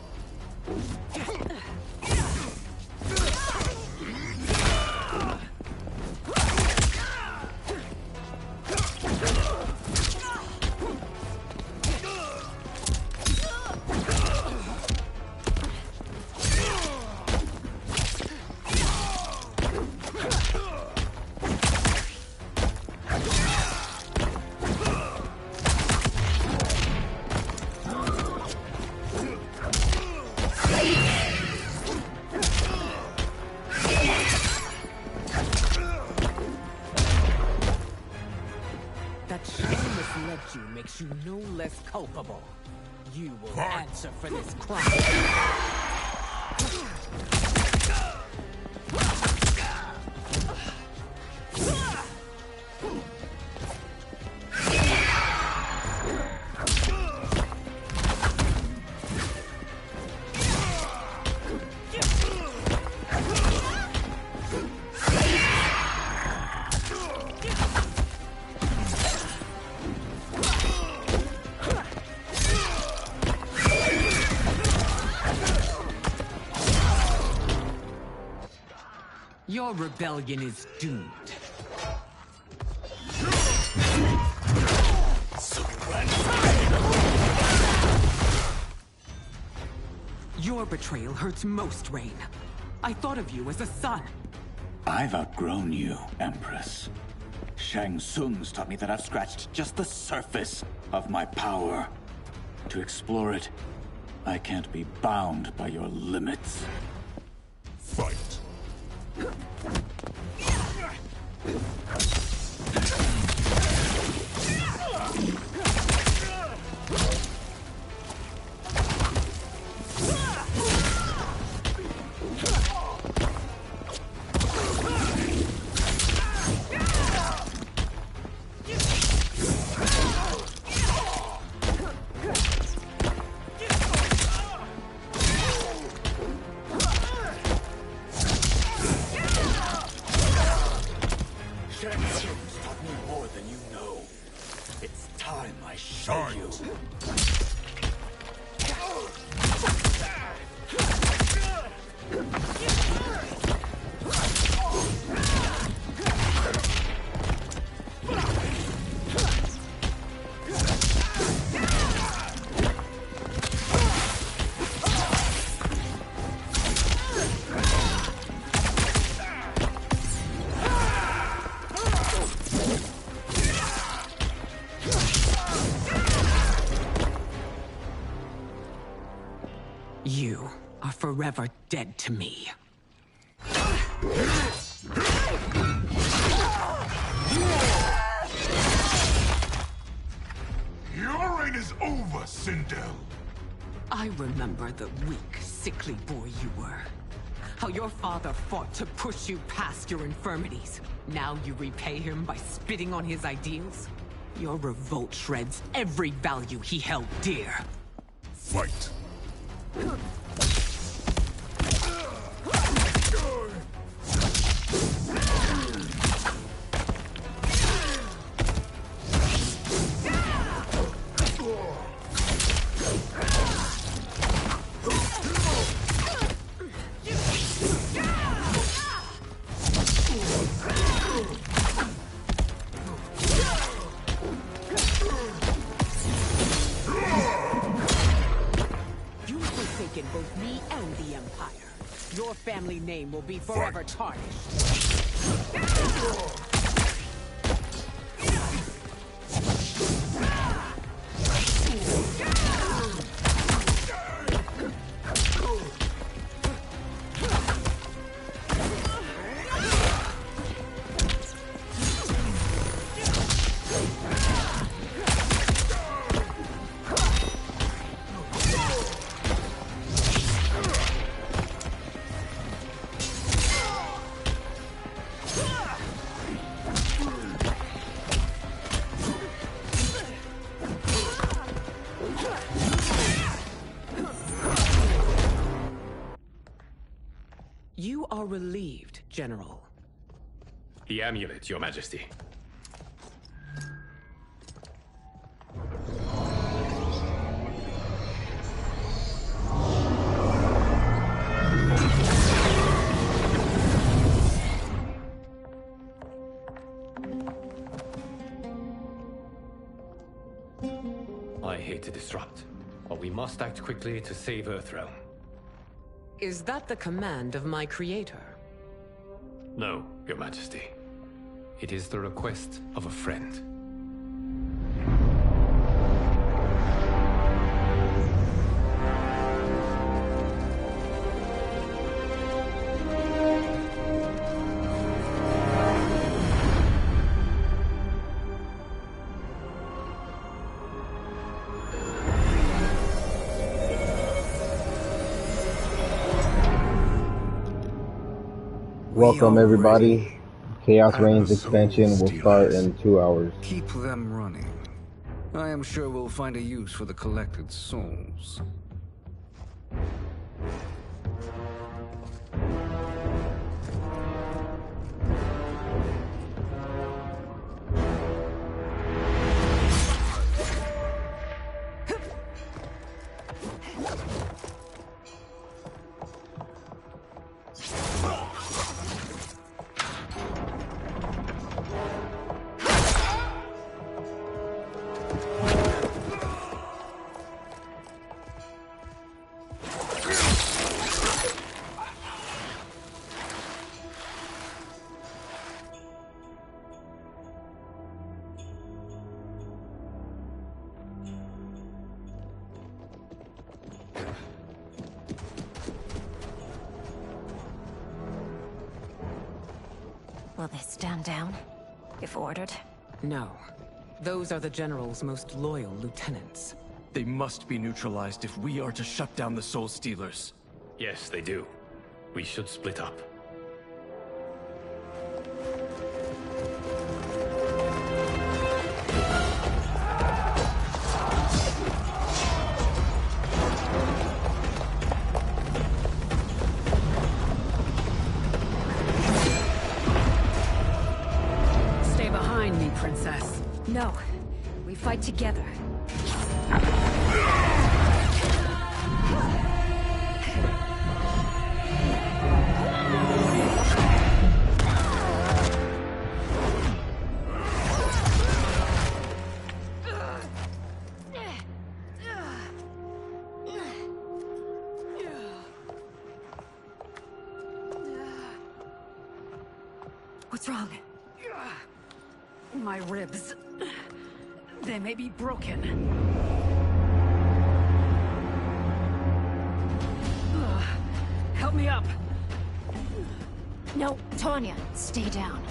Makes you no less culpable. You will answer for this crime. Your rebellion is doomed. Your betrayal hurts most, Rain. I thought of you as a son. I've outgrown you, Empress. Shang Tsung's taught me that I've scratched just the surface of my power. To explore it, I can't be bound by your limits. Fight! You are forever dead to me. Your reign is over, Sindel. I remember the weak, sickly boy you were. How your father fought to push you past your infirmities. Now you repay him by spitting on his ideals? Your revolt shreds every value he held dear. Fight! Both me and the Empire. Your family name will be forever tarnished. are relieved, General. The amulet, Your Majesty. I hate to disrupt, but we must act quickly to save Earthrealm. Is that the command of my creator? No, Your Majesty. It is the request of a friend. Welcome everybody. Chaos Reigns expansion will start in 2 hours. Keep them running. I am sure we'll find a use for the collected souls. Will they stand down, if ordered? No. Those are the General's most loyal lieutenants. They must be neutralized if we are to shut down the Soul Stealers. Yes, they do. We should split up. Stay behind me, Princess. No. We fight together. What's wrong? My ribs. They may be broken. Help me up. No, Tanya, stay down.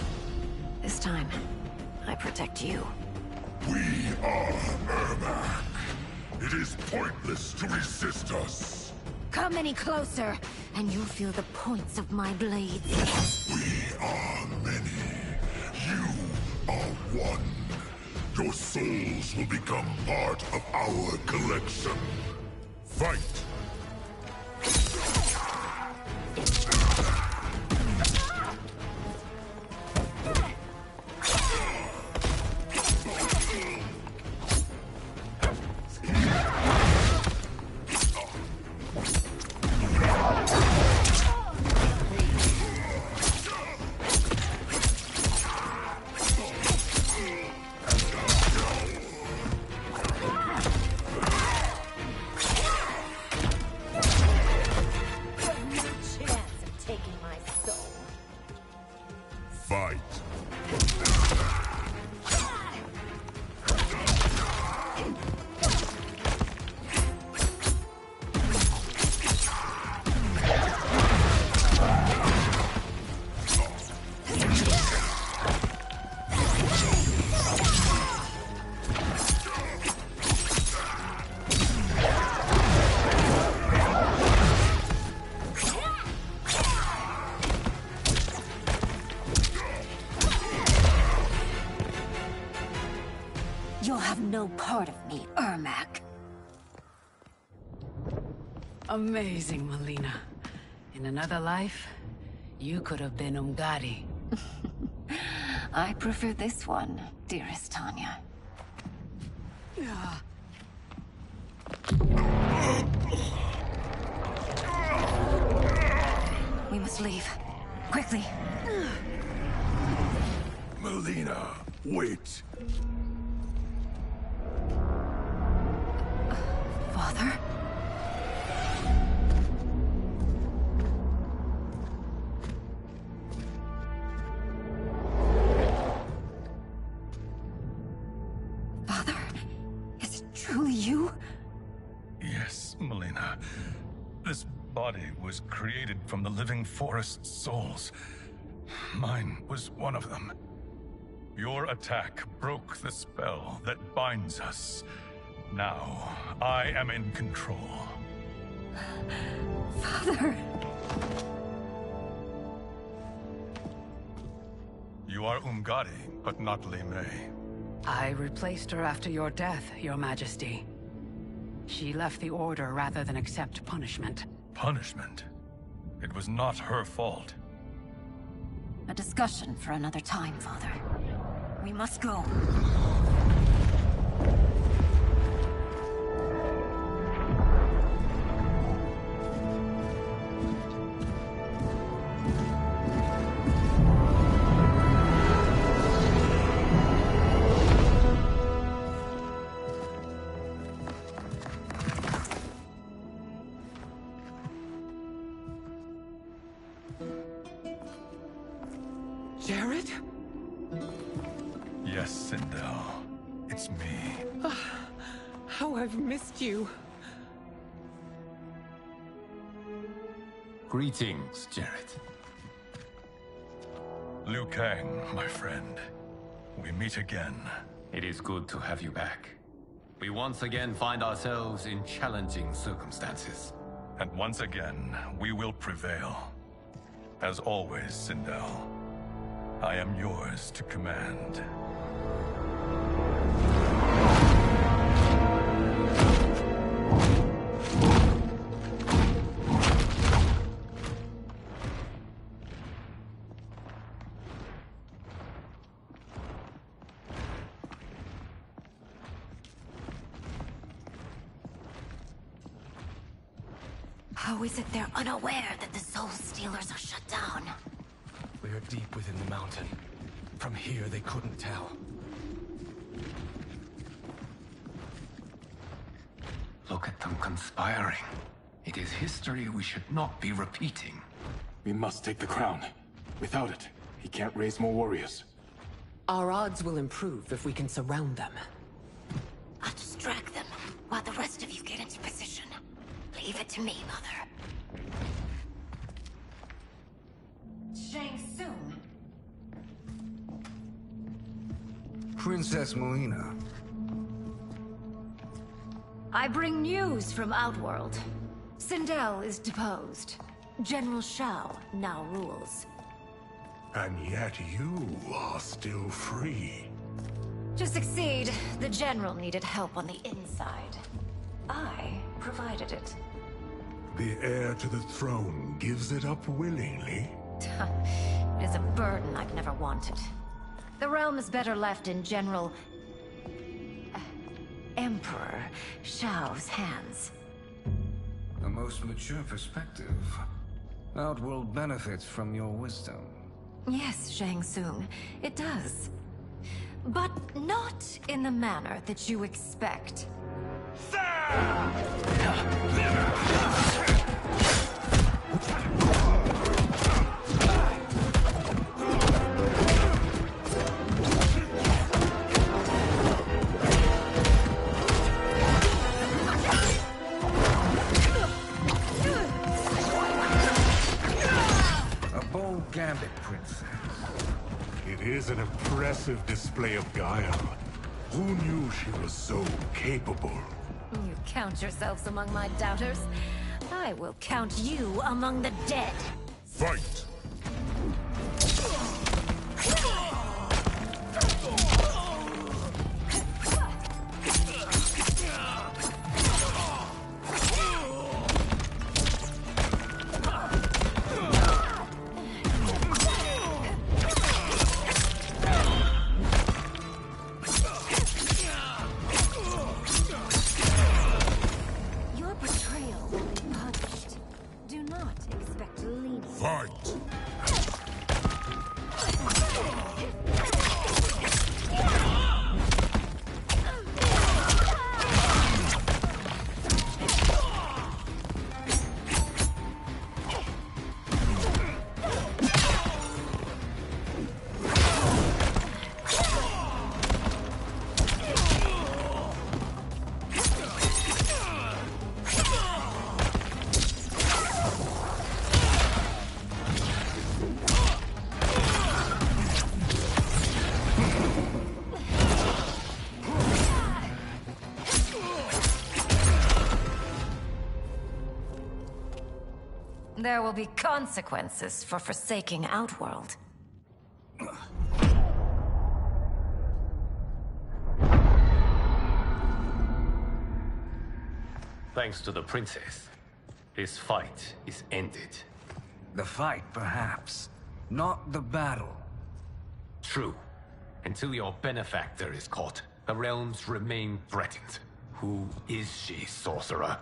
This time, I protect you. We are Ermac. It is pointless to resist us. Come any closer, and you'll feel the points of my blades. We are many. You are one. Your souls will become part of our collection. Fight! You'll have no part of me, Ermac. Amazing, Melina. In another life, You could have been Umgadi. I prefer this one, dearest Tanya. We must leave. Quickly. Melina, wait. Father? Father? Is it truly you? Yes, Melina. This body was created from the living forest's souls. Mine was one of them. Your attack broke the spell that binds us. Now, I am in control. Father! You are Umgadi, but not Li Mei. I replaced her after your death, Your Majesty. She left the Order rather than accept punishment. Punishment? It was not her fault. A discussion for another time, Father. We must go. Jared? Yes, Sindel. It's me. How I've missed you. Greetings, Jared. Liu Kang, my friend. We meet again. It is good to have you back. We once again find ourselves in challenging circumstances. And once again, we will prevail. As always, Sindel, I am yours to command. How is it they're unaware that the Soul Stealers are shut down? We are deep within the mountain. From here, they couldn't tell. Look at them conspiring. It is history we should not be repeating. We must take the crown. Without it, he can't raise more warriors. Our odds will improve if we can surround them. I'll distract them while the rest of you get into position. Leave it to me, Mother. Shang Tsung. Princess Melina. I bring news from Outworld. Sindel is deposed. General Shao now rules. And yet you are still free. To succeed, the General needed help on the inside. I provided it. The heir to the throne gives it up willingly. It is a burden I've never wanted. The realm is better left in General... Emperor Shao's hands. A most mature perspective. Outworld benefits from your wisdom. Yes, Shang Tsung, it does. But not in the manner that you expect. A bold gambit, Princess. It is an impressive display of guile. Who knew she was so capable? You count yourselves among my doubters. I will count you among the dead. Fight! There will be consequences for forsaking Outworld. Thanks to the princess, this fight is ended. The fight, perhaps. Not the battle. True. Until your benefactor is caught, the realms remain threatened. Who is she, sorcerer?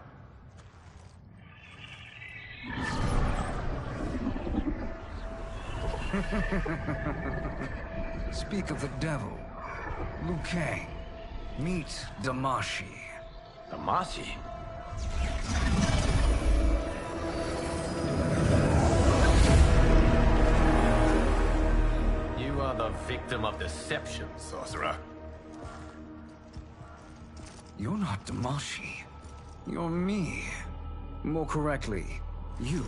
Speak of the devil. Liu Kang. Meet Damashi. Damashi? You are the victim of deception, sorcerer. You're not Damashi. You're me. More correctly, you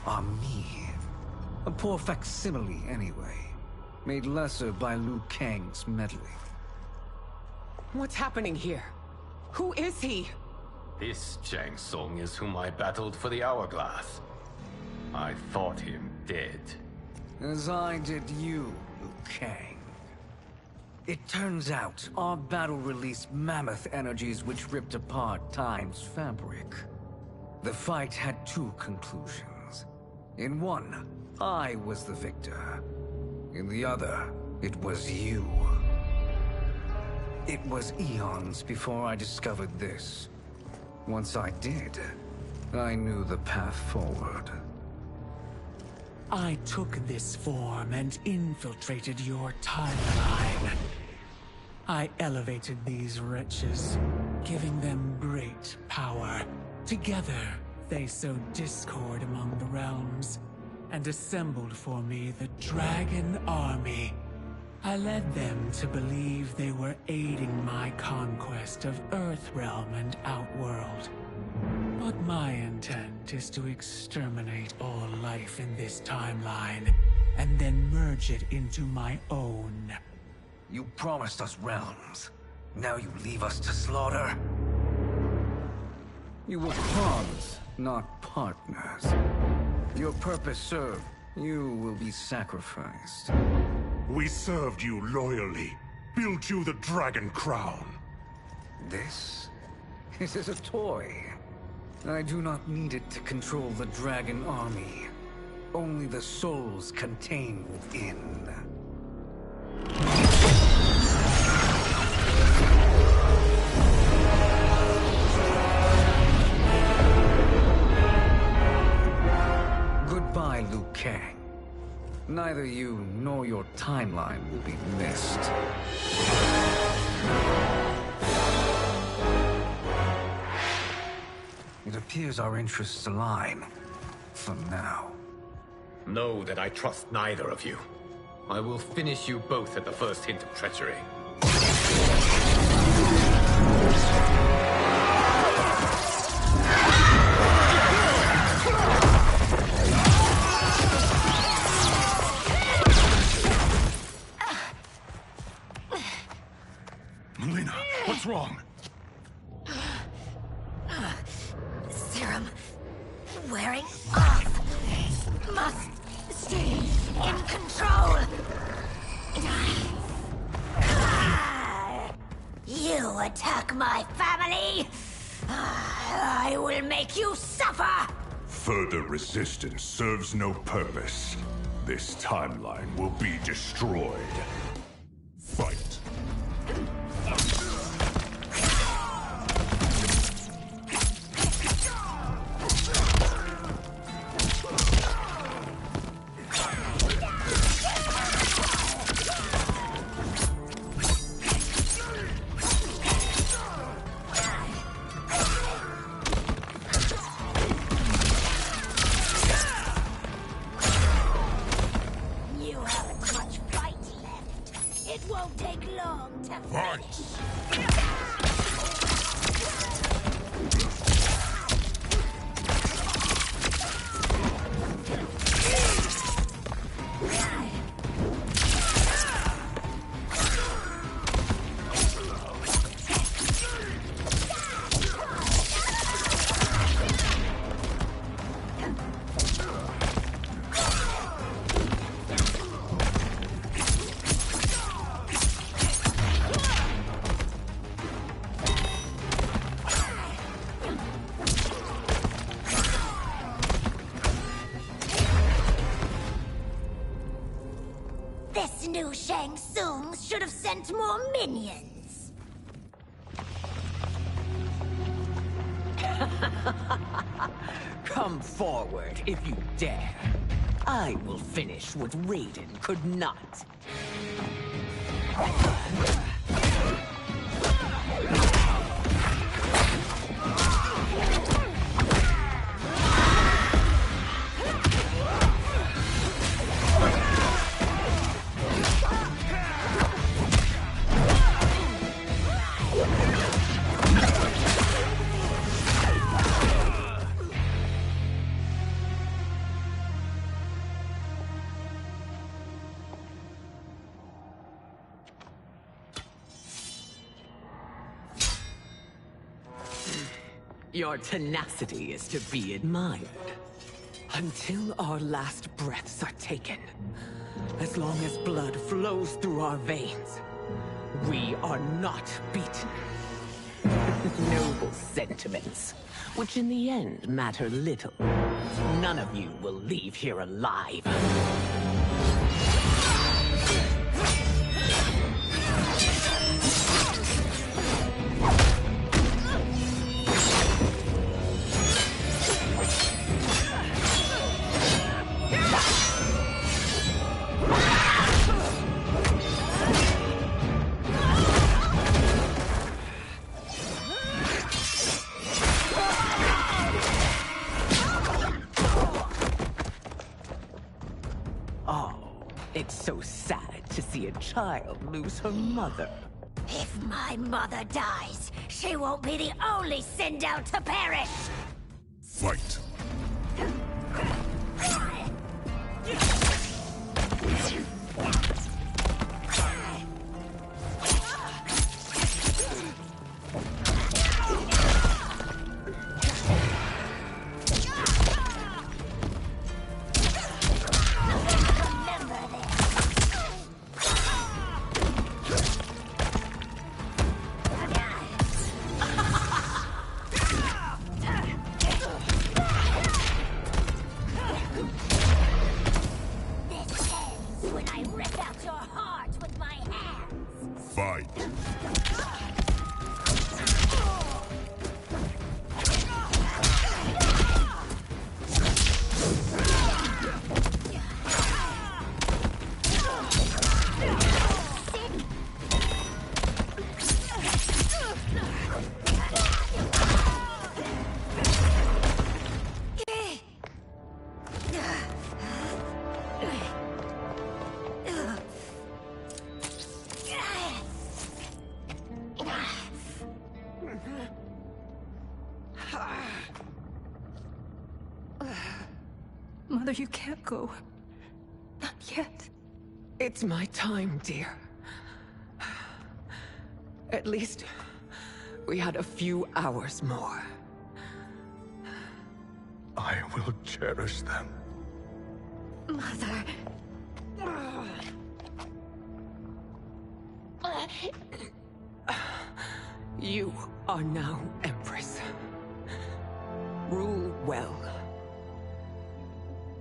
are me. A poor facsimile, anyway. Made lesser by Liu Kang's meddling. What's happening here? Who is he? This Shang Tsung is whom I battled for the Hourglass. I thought him dead. As I did you, Liu Kang. It turns out our battle released mammoth energies which ripped apart time's fabric. The fight had two conclusions. In one, I was the victor. In the other, it was you. It was eons before I discovered this. Once I did, I knew the path forward. I took this form and infiltrated your timeline. I elevated these wretches, giving them great power. Together, they sowed discord among the realms, and assembled for me the Dragon Army. I led them to believe they were aiding my conquest of Earthrealm and Outworld. But my intent is to exterminate all life in this timeline, and then merge it into my own. You promised us realms. Now you leave us to slaughter? You were pawns, not partners. Your purpose served. You will be sacrificed. We served you loyally, built you the Dragon Crown. This is a toy. I do not need it to control the Dragon Army. Only the souls contained within. Goodbye, Liu Kang. Neither you nor your timeline will be missed. It appears our interests align. For now. Know that I trust neither of you. I will finish you both at the first hint of treachery. Melina, what's wrong? Serum wearing off. Must stay in control. You attack my family. I will make you suffer. Further resistance serves no purpose. This timeline will be destroyed. Fight. You haven't much fight left. It won't take long to finish. sent more minions. Come forward if you dare. I will finish what Raiden could not. Your tenacity is to be admired. Until our last breaths are taken, as long as blood flows through our veins, we are not beaten. Noble sentiments, which in the end matter little. None of you will leave here alive. It's so sad to see a child lose her mother. If my mother dies, she won't be the only send out to perish! Fight! Fight! Mother, you can't go. Not yet. It's my time, dear. At least, we had a few hours more. I will cherish them. Mother. You are now Empress. Rule well.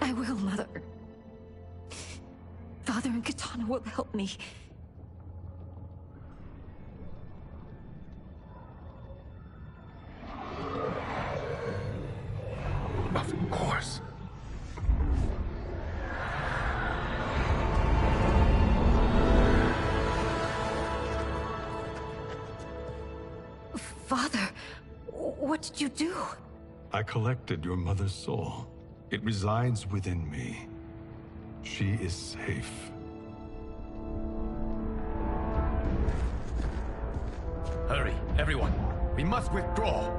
I will, Mother. Father and Katana will help me. Of course. Father, what did you do? I collected your mother's soul. It resides within me. She is safe. Hurry, everyone. We must withdraw.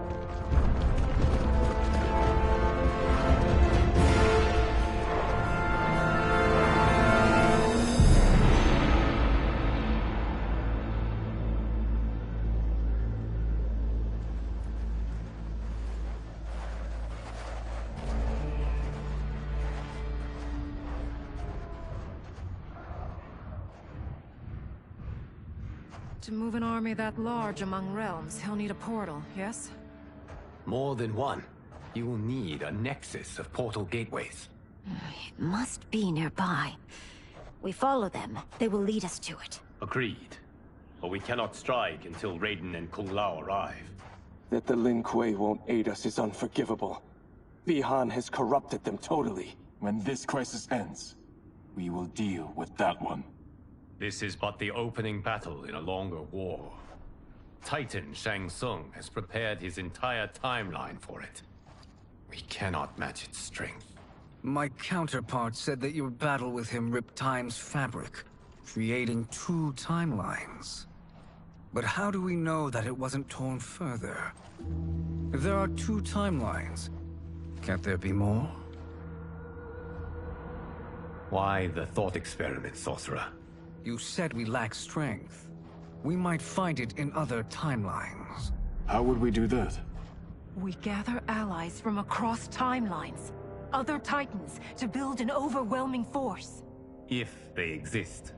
To move an army that large among realms, he'll need a portal, yes? More than one. You will need a nexus of portal gateways. It must be nearby. We follow them. They will lead us to it. Agreed. but we cannot strike until Raiden and Kung Lao arrive. That the Lin Kuei won't aid us is unforgivable. Bi-Han has corrupted them totally. When this crisis ends, we will deal with that one. This is but the opening battle in a longer war. Titan Shang Tsung has prepared his entire timeline for it. We cannot match its strength. My counterpart said that your battle with him ripped time's fabric, creating 2 timelines. But how do we know that it wasn't torn further? If there are 2 timelines, can't there be more? Why the thought experiment, Sorcerer? You said we lack strength. We might find it in other timelines. How would we do that? We gather allies from across timelines, other Titans, to build an overwhelming force. If they exist.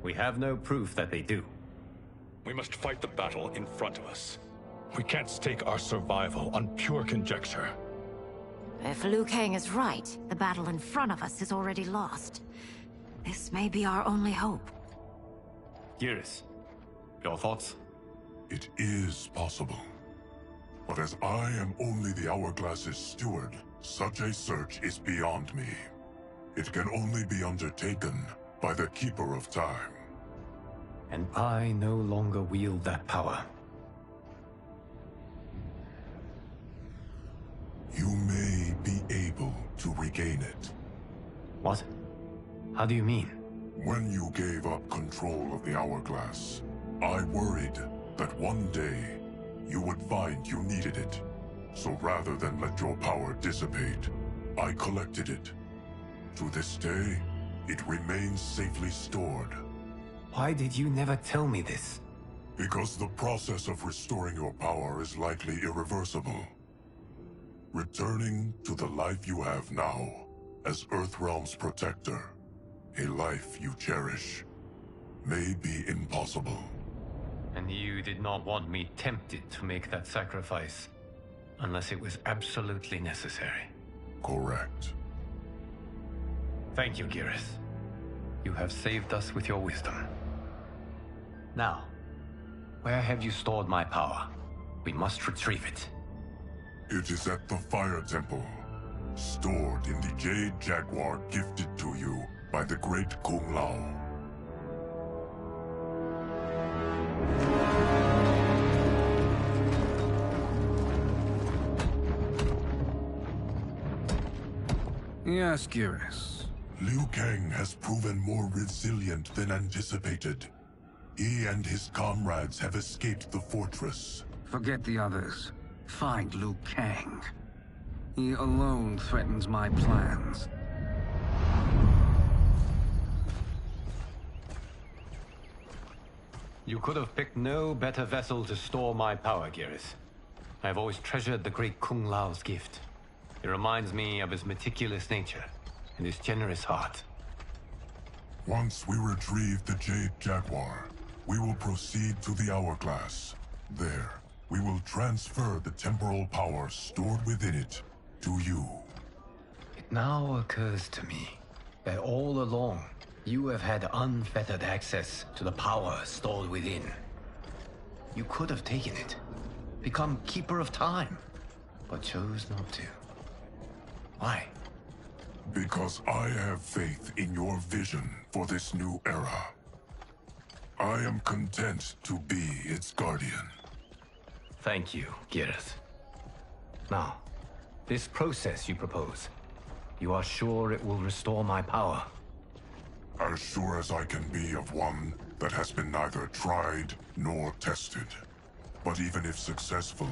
We have no proof that they do. We must fight the battle in front of us. We can't stake our survival on pure conjecture. If Liu Kang is right, the battle in front of us is already lost. This may be our only hope. Geras, your thoughts? It is possible. But as I am only the Hourglass's steward, such a search is beyond me. It can only be undertaken by the Keeper of Time. And I no longer wield that power. You may be able to regain it. What? How do you mean? When you gave up control of the Hourglass, I worried that one day you would find you needed it. So rather than let your power dissipate, I collected it. To this day, it remains safely stored. Why did you never tell me this? Because the process of restoring your power is likely irreversible. Returning to the life you have now, as Earthrealm's protector, a life you cherish, may be impossible. And you did not want me tempted to make that sacrifice, unless it was absolutely necessary. Correct. Thank you, Geras. You have saved us with your wisdom. Now, where have you stored my power? We must retrieve it. It is at the Fire Temple, stored in the Jade Jaguar gifted to you by the great Kung Lao. Yes, Geras. Liu Kang has proven more resilient than anticipated. He and his comrades have escaped the fortress. Forget the others. Find Liu Kang. He alone threatens my plans. You could have picked no better vessel to store my power, Geras. I have always treasured the great Kung Lao's gift. It reminds me of his meticulous nature and his generous heart. Once we retrieve the Jade Jaguar, we will proceed to the Hourglass. There, we will transfer the temporal power stored within it to you. It now occurs to me that all along, you have had unfettered access to the power stored within. You could have taken it, become Keeper of Time, but chose not to. Why? Because I have faith in your vision for this new era. I am content to be its guardian. Thank you, Geras. Now, this process you propose, you are sure it will restore my power? As sure as I can be of one that has been neither tried nor tested. But even if successful,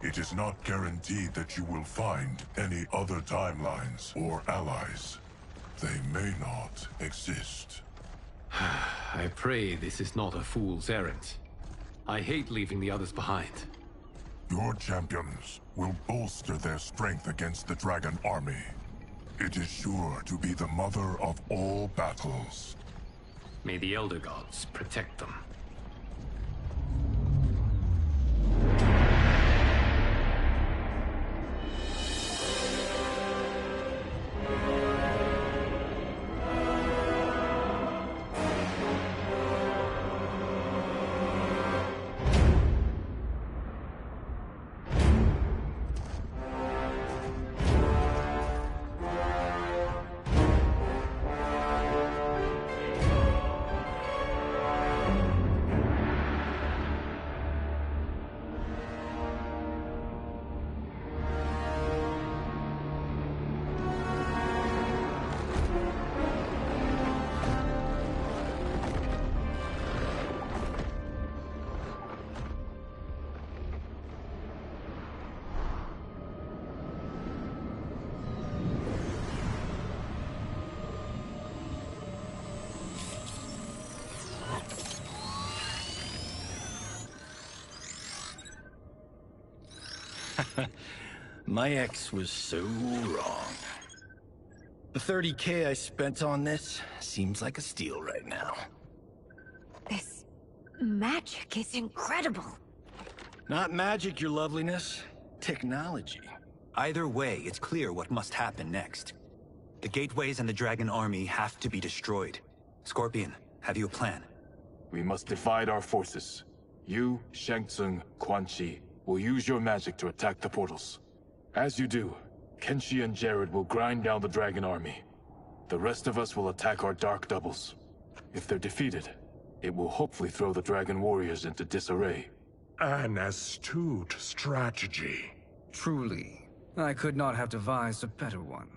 it is not guaranteed that you will find any other timelines or allies. They may not exist. I pray this is not a fool's errand. I hate leaving the others behind. Your champions will bolster their strength against the Dragon Army. It is sure to be the mother of all battles. May the Elder Gods protect them. My ex was so wrong. The 30K I spent on this seems like a steal right now. This magic is incredible. Not magic, your loveliness. Technology. Either way, it's clear what must happen next. The gateways and the Dragon Army have to be destroyed. Scorpion, have you a plan? We must divide our forces. You, Shang Tsung, Quan Chi, will use your magic to attack the portals. As you do, Kenshi and Jared will grind down the Dragon Army. The rest of us will attack our Dark Doubles. If they're defeated, it will hopefully throw the Dragon Warriors into disarray. An astute strategy. Truly, I could not have devised a better one.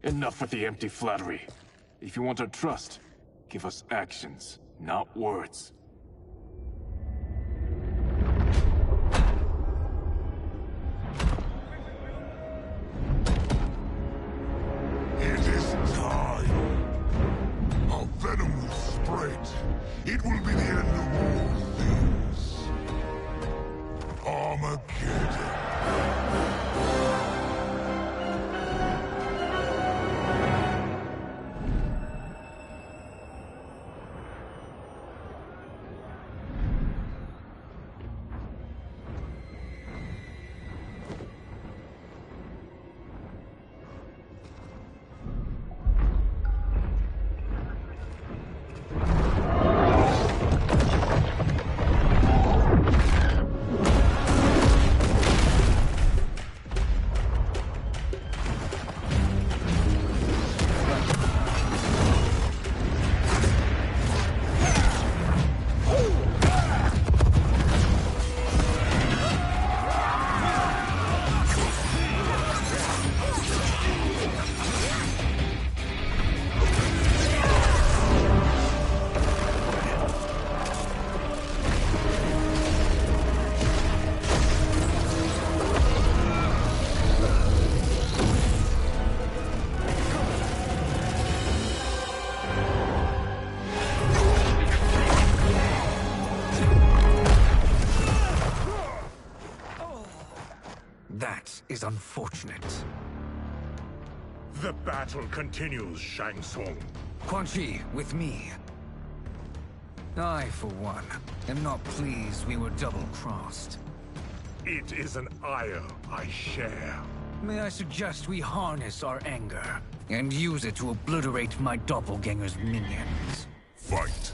Enough with the empty flattery. If you want our trust, give us actions, not words. It is time. Our venom will spread. It will be the end of all things. Armageddon. That is unfortunate. The battle continues, Shang Tsung. Quan Chi, with me. I, for one, am not pleased we were double-crossed. It is an ire I share. May I suggest we harness our anger and use it to obliterate my doppelganger's minions? Fight.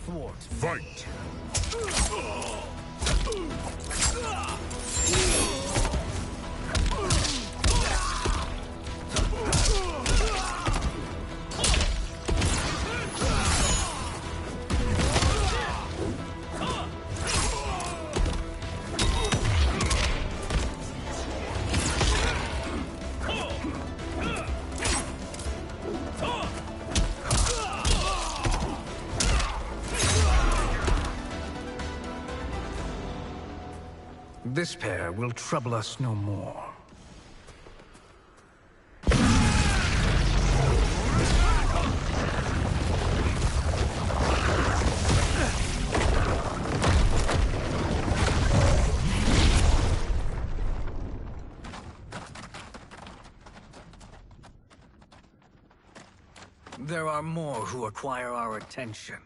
Thwart. Fight! This pair will trouble us no more. There are more who acquire our attention.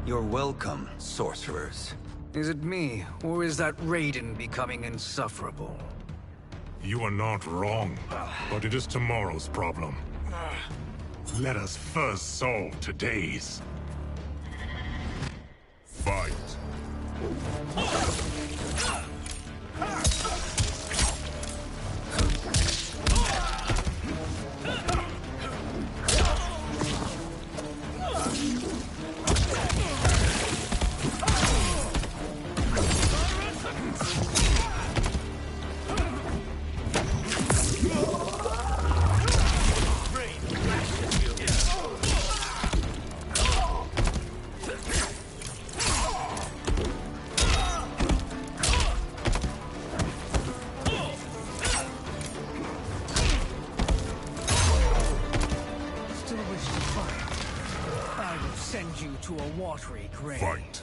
You're welcome, sorcerers. Is it me, or is that Raiden becoming insufferable? You are not wrong, but it is tomorrow's problem. Let us first solve today's. Fight. Send you to a watery grave. Fight.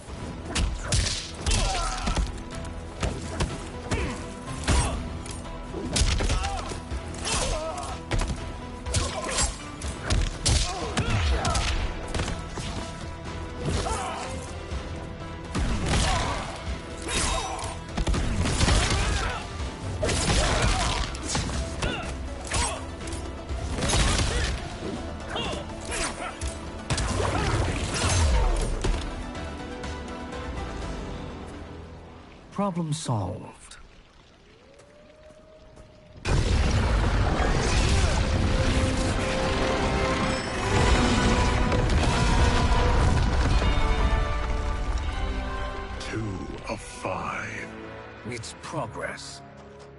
Problem solved. Two of 5. It's progress.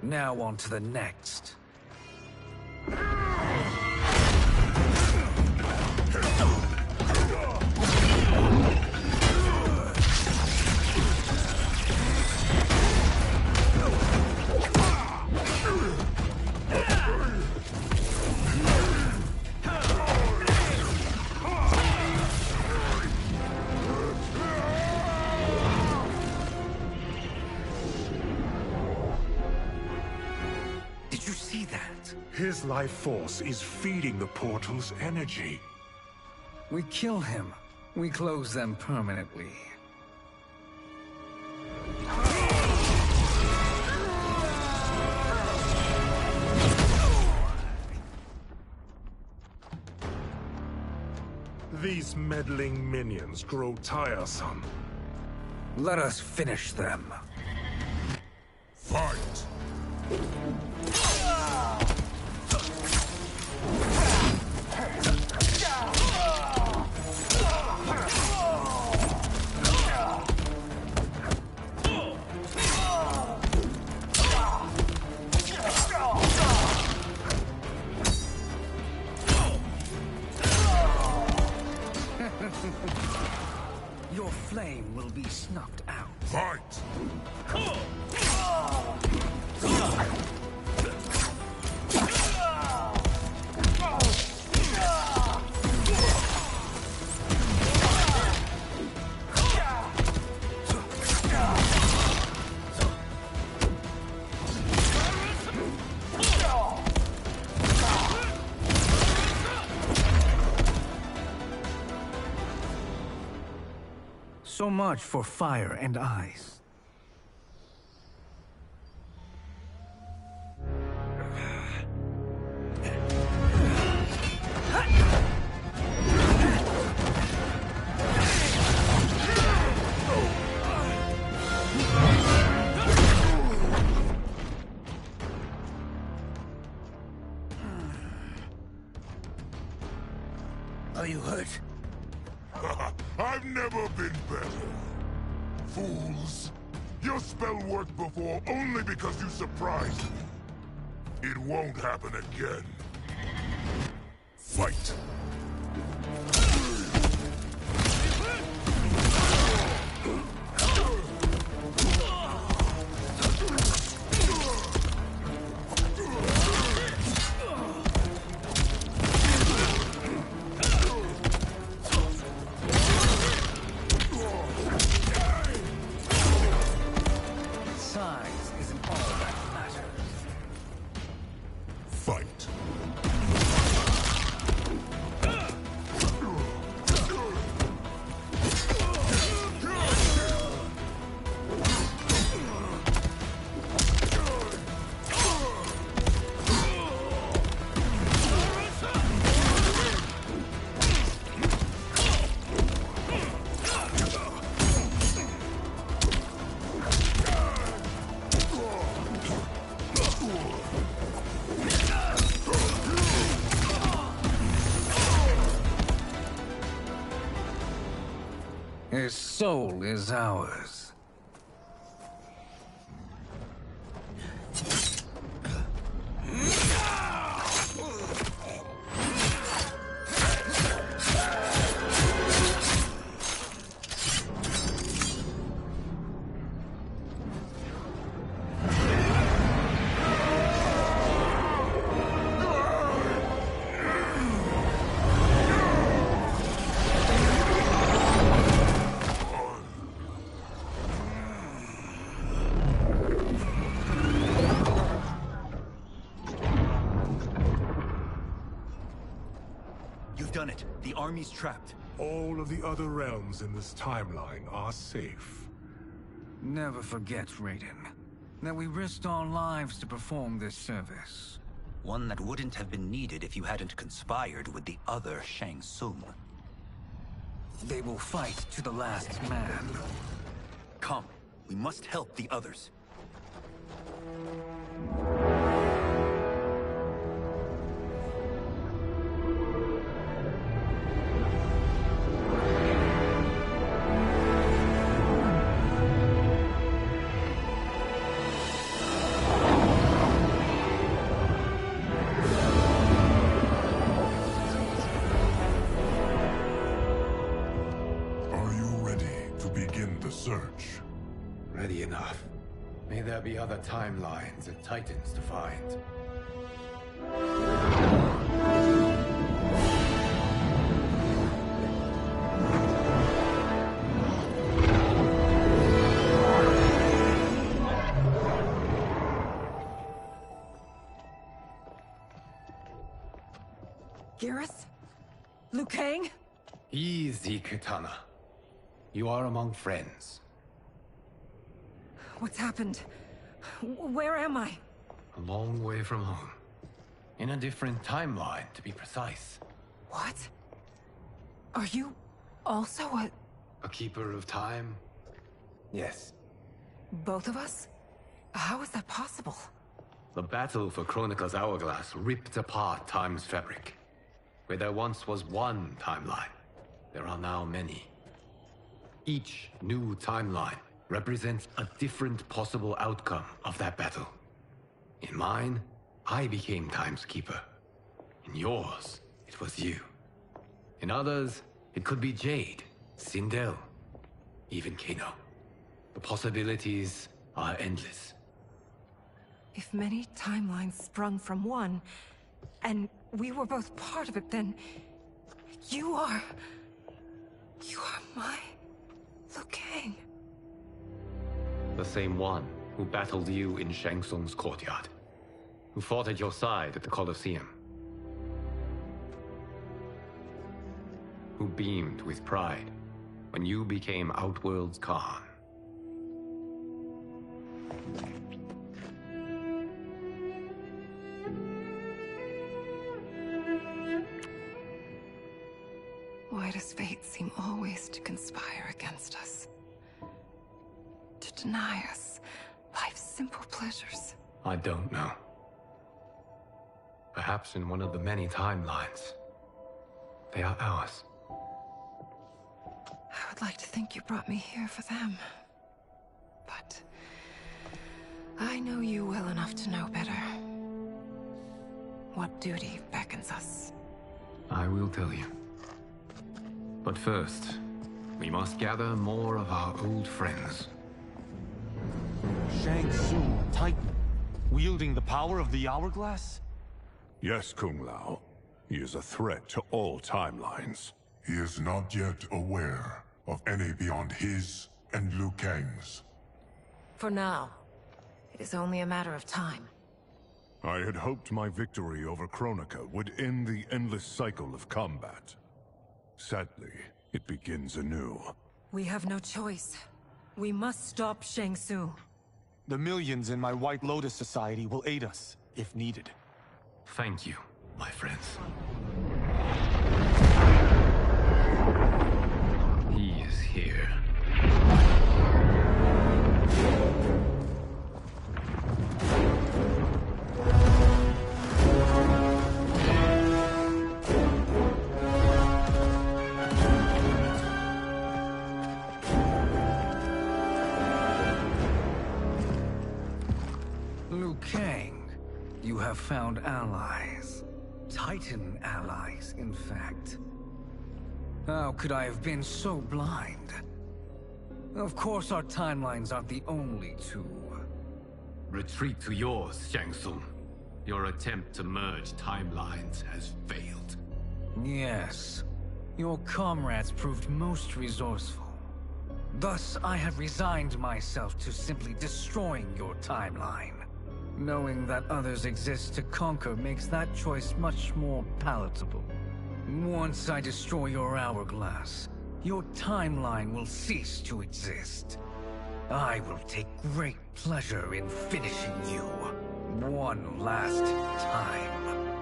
Now on to the next. His life force is feeding the portal's energy. We kill him. We close them permanently. These meddling minions grow tiresome. Let us finish them. Fight! Your flame will be snuffed out. Fight! So much for fire and ice. Are you hurt? I've never been better. Fools. Your spell worked before only because you surprised me. It won't happen again. Fight. Size isn't all that matters. Fight. His soul is ours. Done it. The army's trapped. All of the other realms in this timeline are safe. Never forget, Raiden, that we risked our lives to perform this service. One that wouldn't have been needed if you hadn't conspired with the other Shang Tsung. They will fight to the last man. Come, we must help the others. Search. Ready enough. May there be other timelines and titans to find. Garrus? Liu Kang? Easy, Kitana. You are among friends. What's happened? Where am I? A long way from home. In a different timeline, to be precise. What? Are you also a keeper of time? Yes. Both of us? How is that possible? The battle for Chronica's hourglass ripped apart time's fabric. Where there once was one timeline, there are now many. Each new timeline represents a different possible outcome of that battle. In mine, I became Time's Keeper. In yours, it was you. In others, it could be Jade, Sindel, even Kano. The possibilities are endless. If many timelines sprung from one, and we were both part of it, then you are my Liu Kang. The same one who battled you in Shang Tsung's courtyard. Who fought at your side at the Colosseum. Who beamed with pride when you became Outworld's Khan. Why does fate seem always to conspire against us? To deny us life's simple pleasures? I don't know. Perhaps in one of the many timelines, they are ours. I would like to think you brought me here for them. But I know you well enough to know better. What duty beckons us? I will tell you. But first, we must gather more of our old friends. Shang Tsung, Titan, wielding the power of the hourglass? Yes, Kung Lao. He is a threat to all timelines. He is not yet aware of any beyond his and Liu Kang's. For now, it is only a matter of time. I had hoped my victory over Kronika would end the endless cycle of combat. Sadly, it begins anew. We have no choice. We must stop Shang Tsung. The millions in my White Lotus Society will aid us, if needed. Thank you, my friends. He is here. have found allies. Titan allies, in fact. How could I have been so blind? Of course, our timelines aren't the only two. Retreat to yours, Shang Tsung. Your attempt to merge timelines has failed. Yes. Your comrades proved most resourceful. Thus, I have resigned myself to simply destroying your timeline. Knowing that others exist to conquer makes that choice much more palatable. Once I destroy your hourglass, your timeline will cease to exist. I will take great pleasure in finishing you one last time.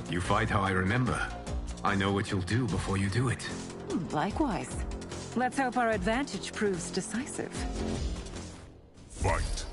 You fight how I remember. I know what you'll do before you do it. Likewise. Let's hope our advantage proves decisive. Fight.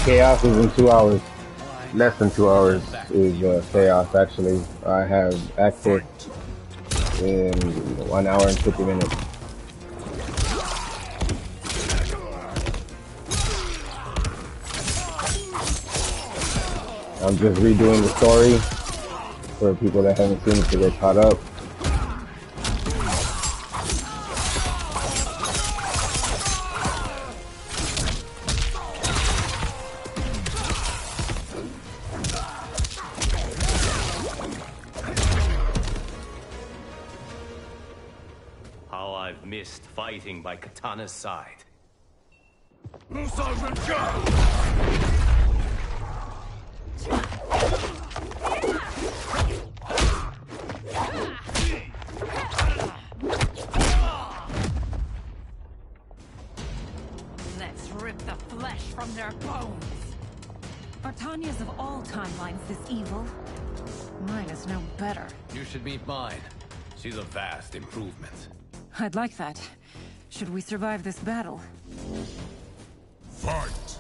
KHAOS is in 2 hours. Less than 2 hours is KHAOS, actually. I have access in 1 hour and 50 minutes. I'm just redoing the story for people that haven't seen it to get caught up. Fighting by Katana's side. Let's rip the flesh from their bones. Are Tanya's of all timelines this evil? Mine is no better. You should meet mine. She's a vast improvement. I'd like that. Should we survive this battle? Fight!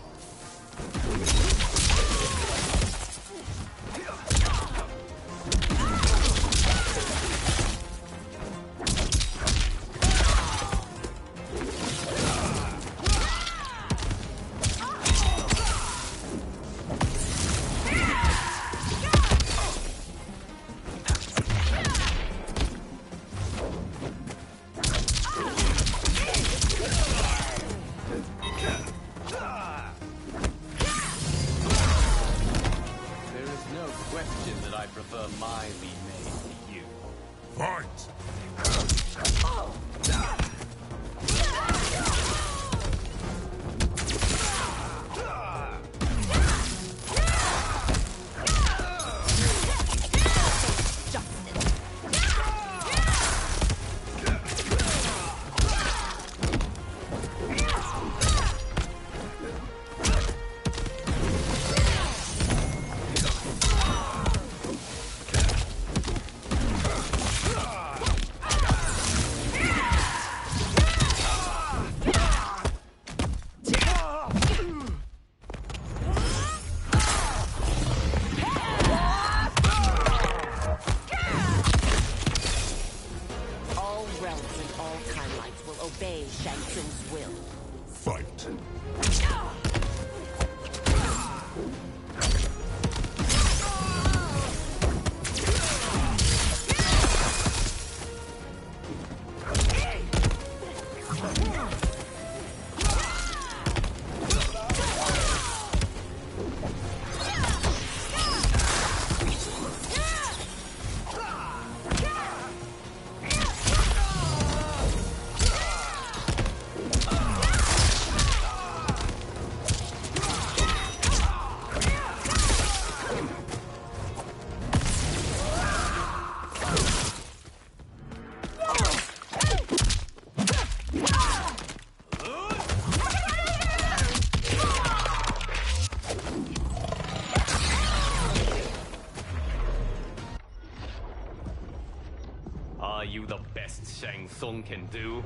Are you the best Shang Tsung can do?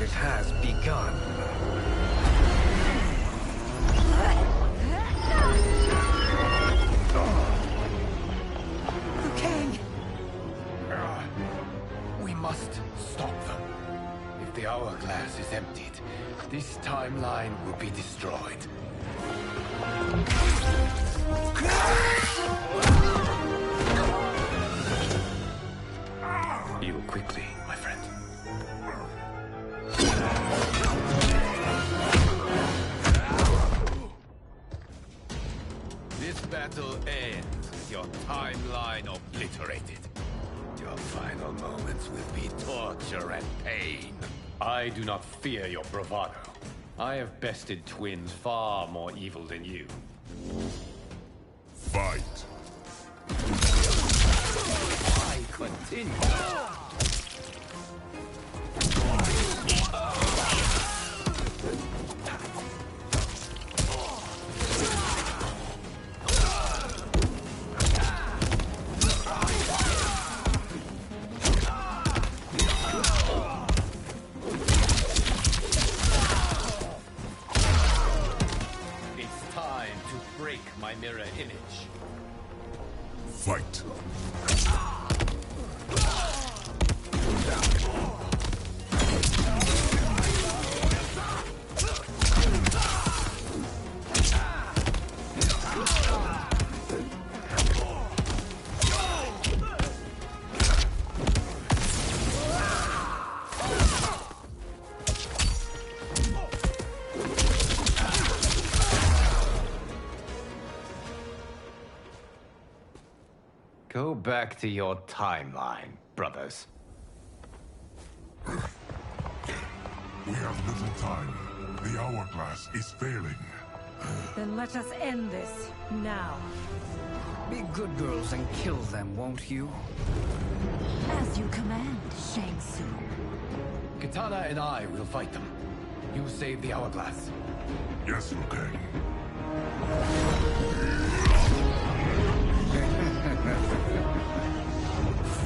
It has begun. Liu Kang! We must stop them. If the hourglass is emptied, this timeline will be destroyed. Heal quickly, my friend. This battle ends with your timeline obliterated. Your final moments will be torture and pain. I do not fear your bravado. I have bested twins far more evil than you. Fight. I continue. It's time to break my mirror image. Fight. Go back to your timeline, brothers. We have little time. The hourglass is failing. Then let us end this, now. Be good girls and kill them, won't you? As you command, Shang Tsung. Katana and I will fight them. You save the hourglass. Yes, Liu Kang.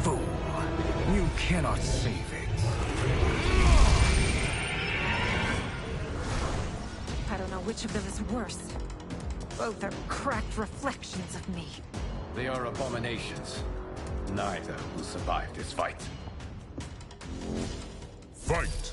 Fool. You cannot save it. I don't know which of them is worse. Both are cracked reflections of me. They are abominations. Neither will survive this fight. Fight!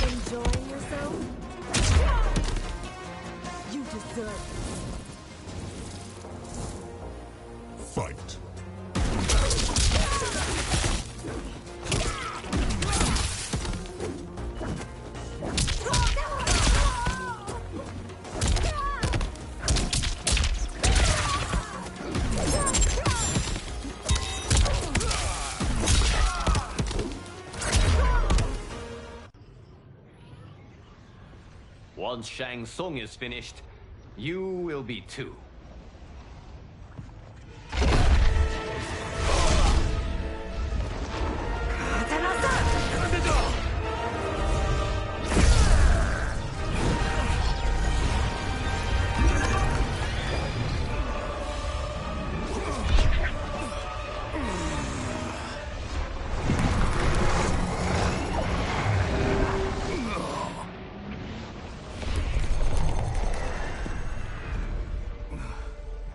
Enjoying yourself? You deserve it. Fight! Once Shang Tsung is finished, you will be too.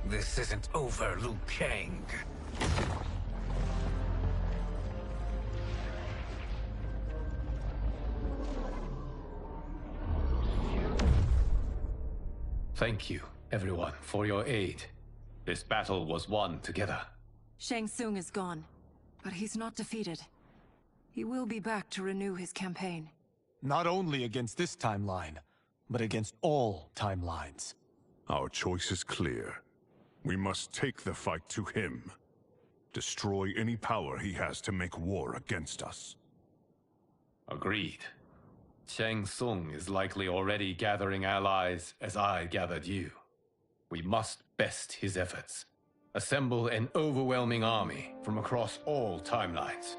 This isn't over, Liu Kang. Thank you, everyone, for your aid. This battle was won together. Shang Tsung is gone, but he's not defeated. He will be back to renew his campaign. Not only against this timeline, but against all timelines. Our choice is clear. We must take the fight to him. Destroy any power he has to make war against us. Agreed. Shang Tsung is likely already gathering allies as I gathered you. We must best his efforts. Assemble an overwhelming army from across all timelines.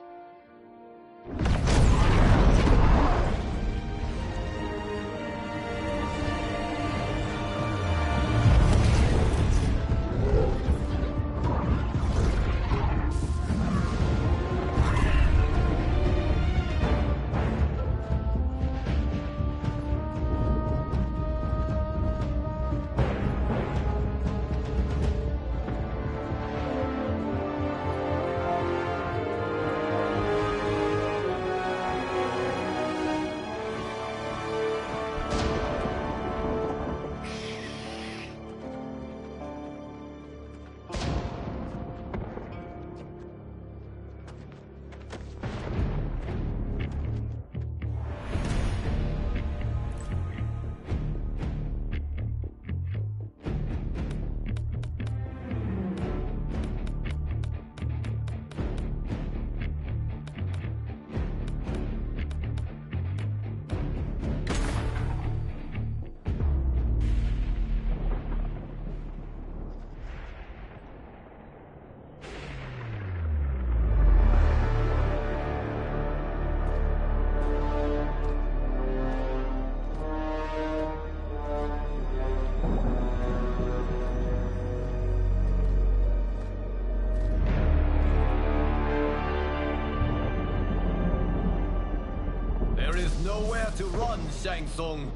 Nowhere to run, Shang Tsung.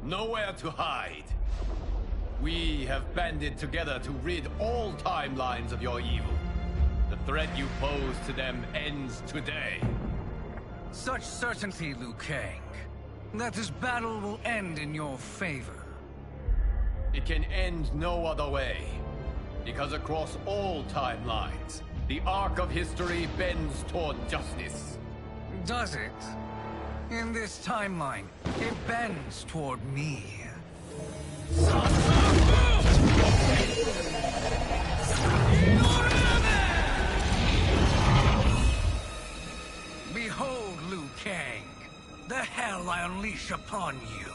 Nowhere to hide. We have banded together to rid all timelines of your evil. The threat you pose to them ends today. Such certainty, Liu Kang, that this battle will end in your favor. It can end no other way. Because across all timelines, the arc of history bends toward justice. Does it? In this timeline, it bends toward me. Behold, Liu Kang, the hell I unleash upon you.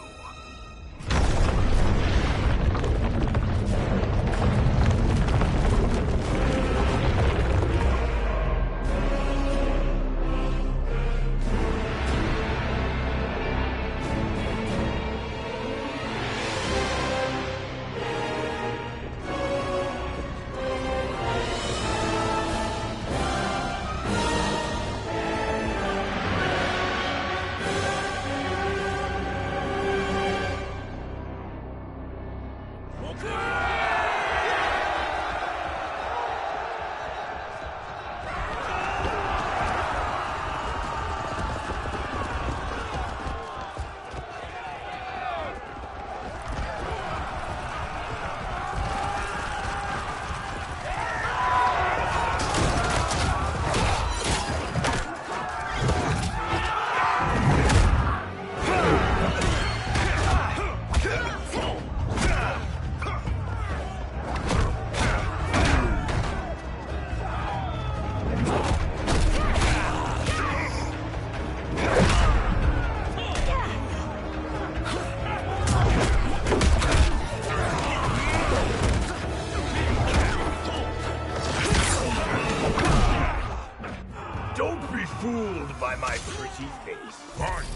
Fooled by my pretty face. Fight!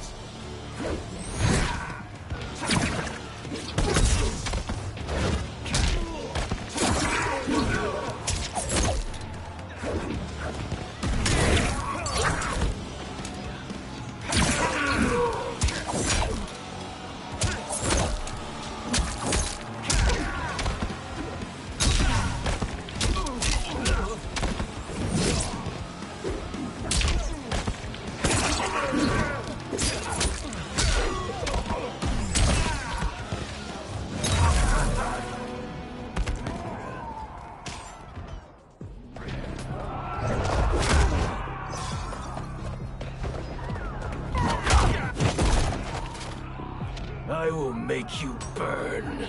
will make you burn.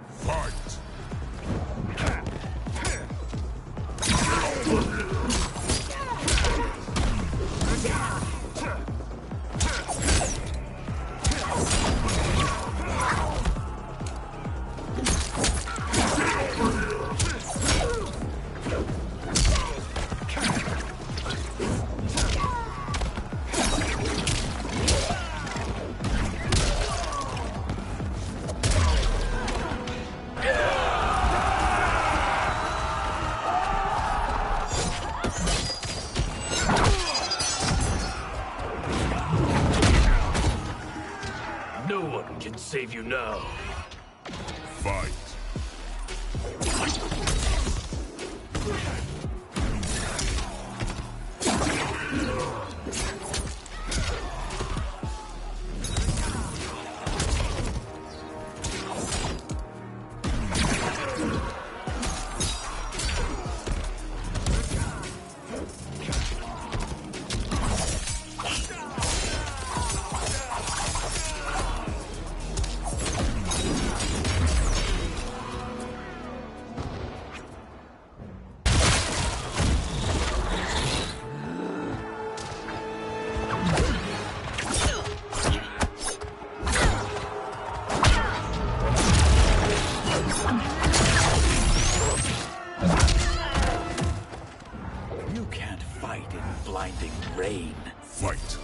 Fight! No one can save you now. Fight! You can't fight in blinding rain. Fight!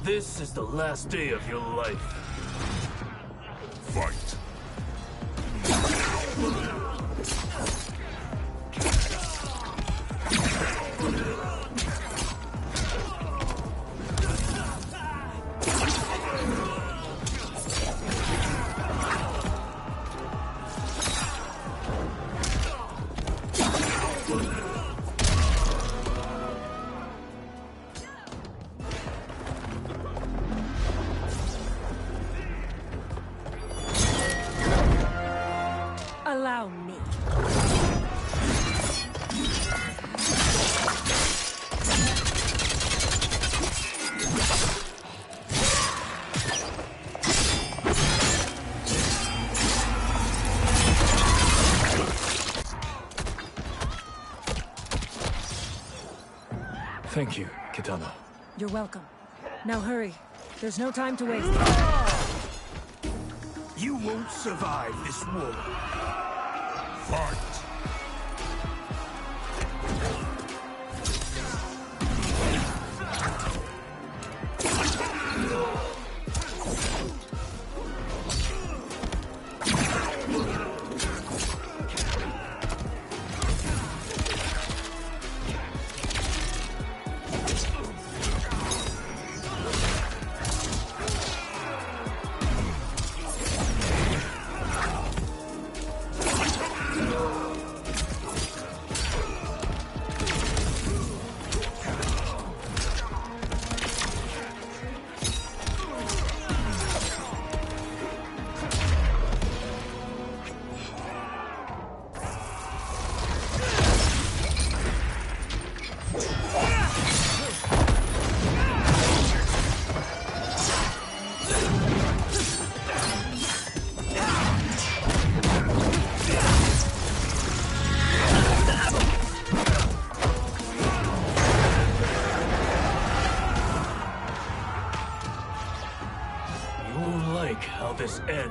This is the last day of your life. Fight! Allow me. Thank you, Kitana. You're welcome. Now hurry. There's no time to waste. You won't survive this war. Fight!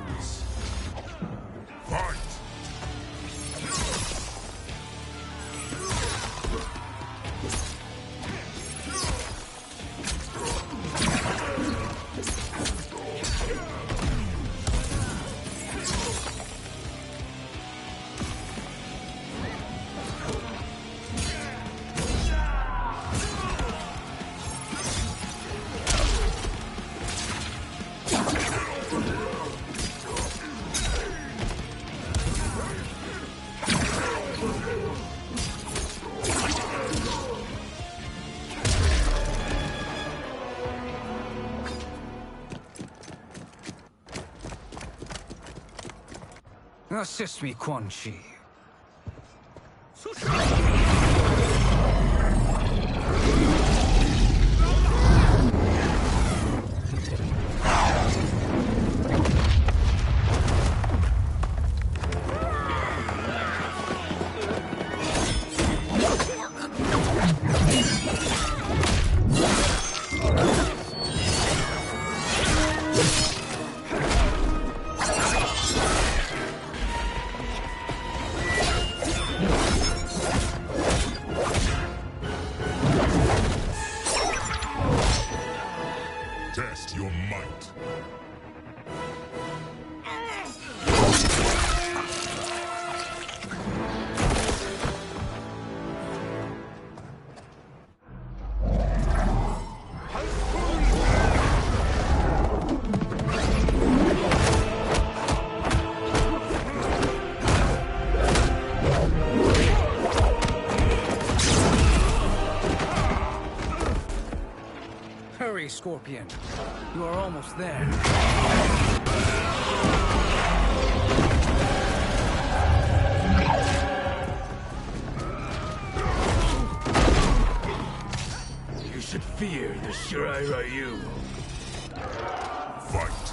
begins. Fight! Assist me, Quan Chi. Test your might. Hurry, Scorpion. You are almost there. You should fear the Shirai Ryu. Fight!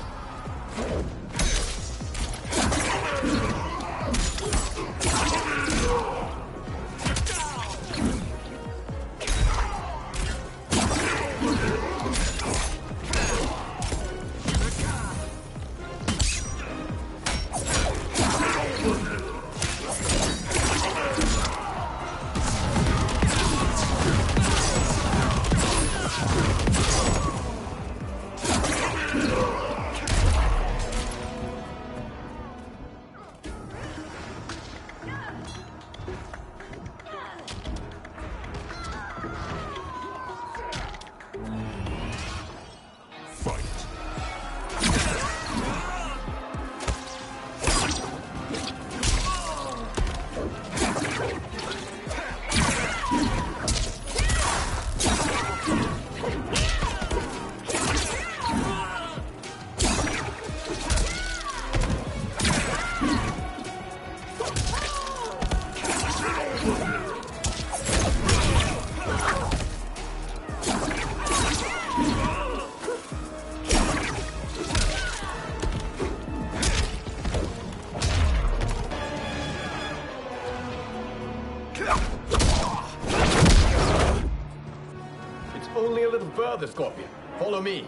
Only a little further, Scorpion. Follow me.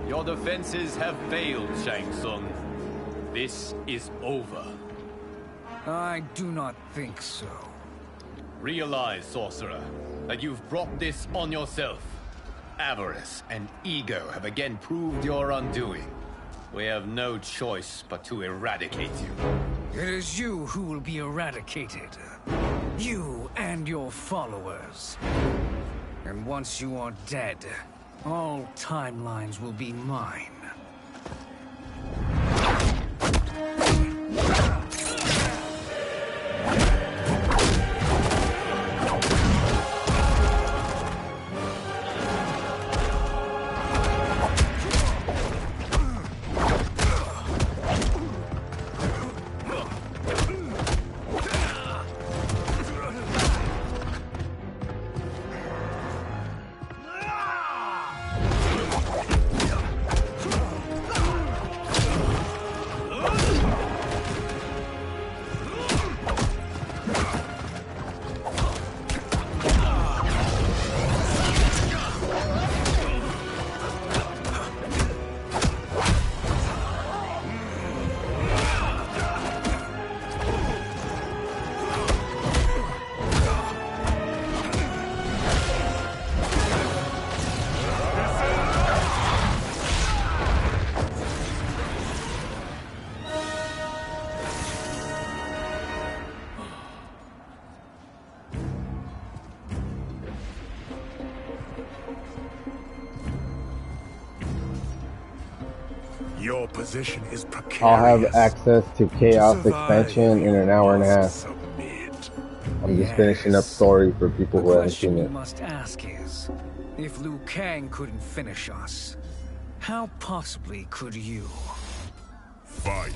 Your defenses have failed, Shang Tsung. This is over. I do not think so. Realize, Sorcerer, that you've brought this on yourself. Avarice and ego have again proved your undoing. We have no choice but to eradicate you. It is you who will be eradicated. You and your followers. And once you are dead, all timelines will be mine. Your position is precarious. I'll have access to KHAOS expansion in an hour and a half. I'm just finishing up story for people who haven't seen The question you it. must ask is, if Liu Kang couldn't finish us, how possibly could you? Fight.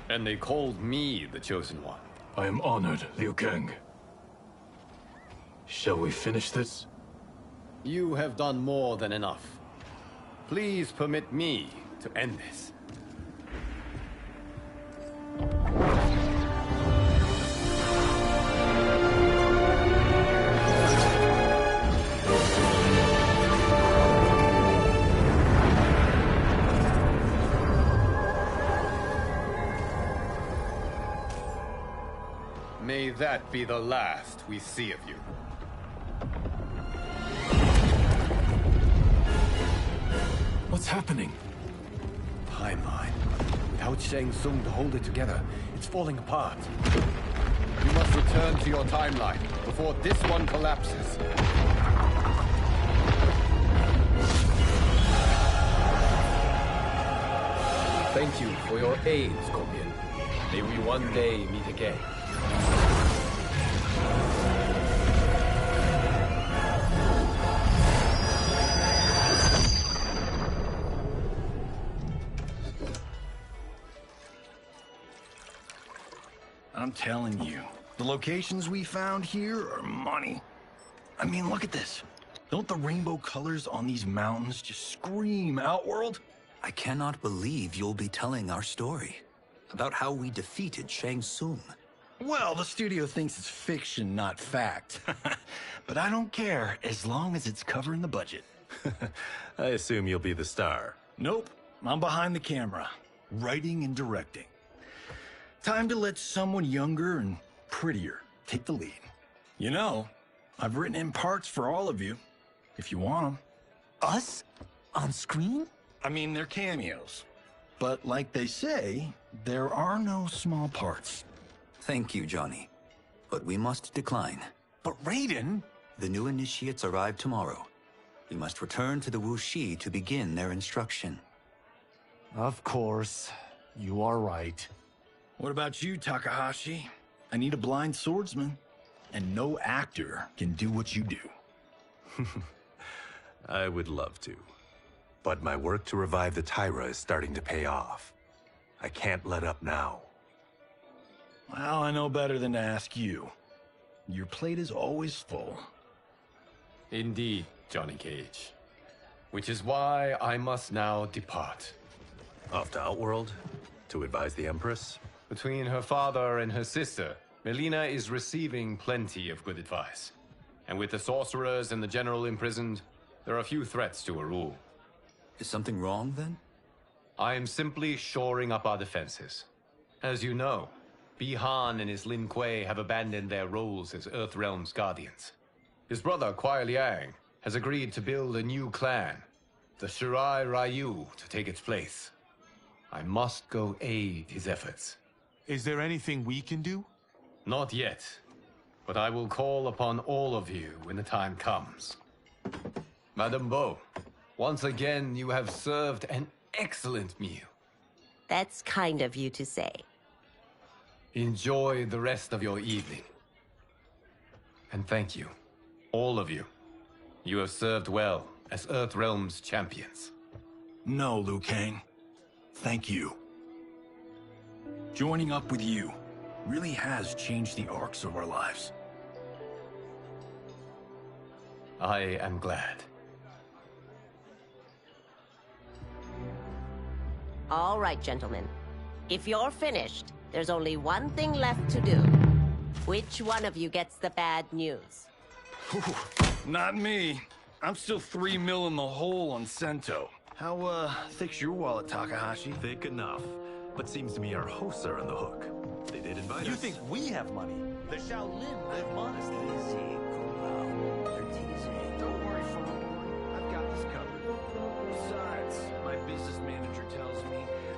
And they called me the Chosen One. I am honored, Liu Kang. Shall we finish this? You have done more than enough. Please permit me to end this. May that be the last we see of you. What's happening? Timeline. Without Shang Tsung to hold it together, it's falling apart. You must return to your timeline before this one collapses. Thank you for your aid, Scorpion. May we one day meet again. I'm telling you, the locations we found here are money. I mean, look at this. Don't the rainbow colors on these mountains just scream Outworld? I cannot believe you'll be telling our story about how we defeated Shang Tsung. Well, the studio thinks it's fiction, not fact. But I don't care, as long as it's covering the budget. I assume you'll be the star. Nope, I'm behind the camera, writing and directing. Time to let someone younger and prettier take the lead. You know, I've written in parts for all of you, if you want them. Us? On screen? I mean, they're cameos. But like they say, there are no small parts. Thank you, Johnny. But we must decline. But Raiden? The new initiates arrive tomorrow. We must return to the Wuxi to begin their instruction. Of course. You are right. What about you, Takahashi? I need a blind swordsman. And no actor can do what you do. I would love to. But my work to revive the Tyra is starting to pay off. I can't let up now. Well, I know better than to ask you. Your plate is always full. Indeed, Johnny Cage. Which is why I must now depart. Off to Outworld? To advise the Empress? Between her father and her sister, Melina is receiving plenty of good advice. And with the sorcerers and the general imprisoned, there are few threats to her rule. Is something wrong, then? I am simply shoring up our defenses. As you know, Bi-Han and his Lin Kuei have abandoned their roles as Earthrealm's guardians. His brother, Kuai Liang, has agreed to build a new clan, the Shirai Ryu, to take its place. I must go aid his efforts. Is there anything we can do? Not yet, but I will call upon all of you when the time comes. Madame Bo, once again you have served an excellent meal. That's kind of you to say. Enjoy the rest of your evening. And thank you, all of you. You have served well as Earthrealm's champions. No, Liu Kang. Thank you. Joining up with you really has changed the arcs of our lives. I am glad. All right, gentlemen. If you're finished, there's only one thing left to do. Which one of you gets the bad news? Not me. I'm still 3 mil in the hole on Sento. How, thick's your wallet, Takahashi? Thick enough. But seems to me our hosts are on the hook. They did invite us. You think we have money? The Shaolin live modestly. They're teasing. Don't worry, Farm. I've got this covered. Besides, my business manager tells me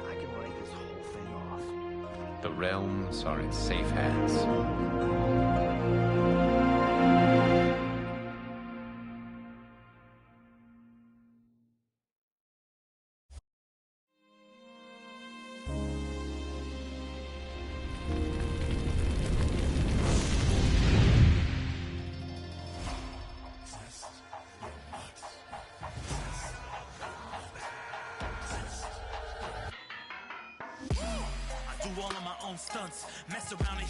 I can write this whole thing off. The realms are in safe hands.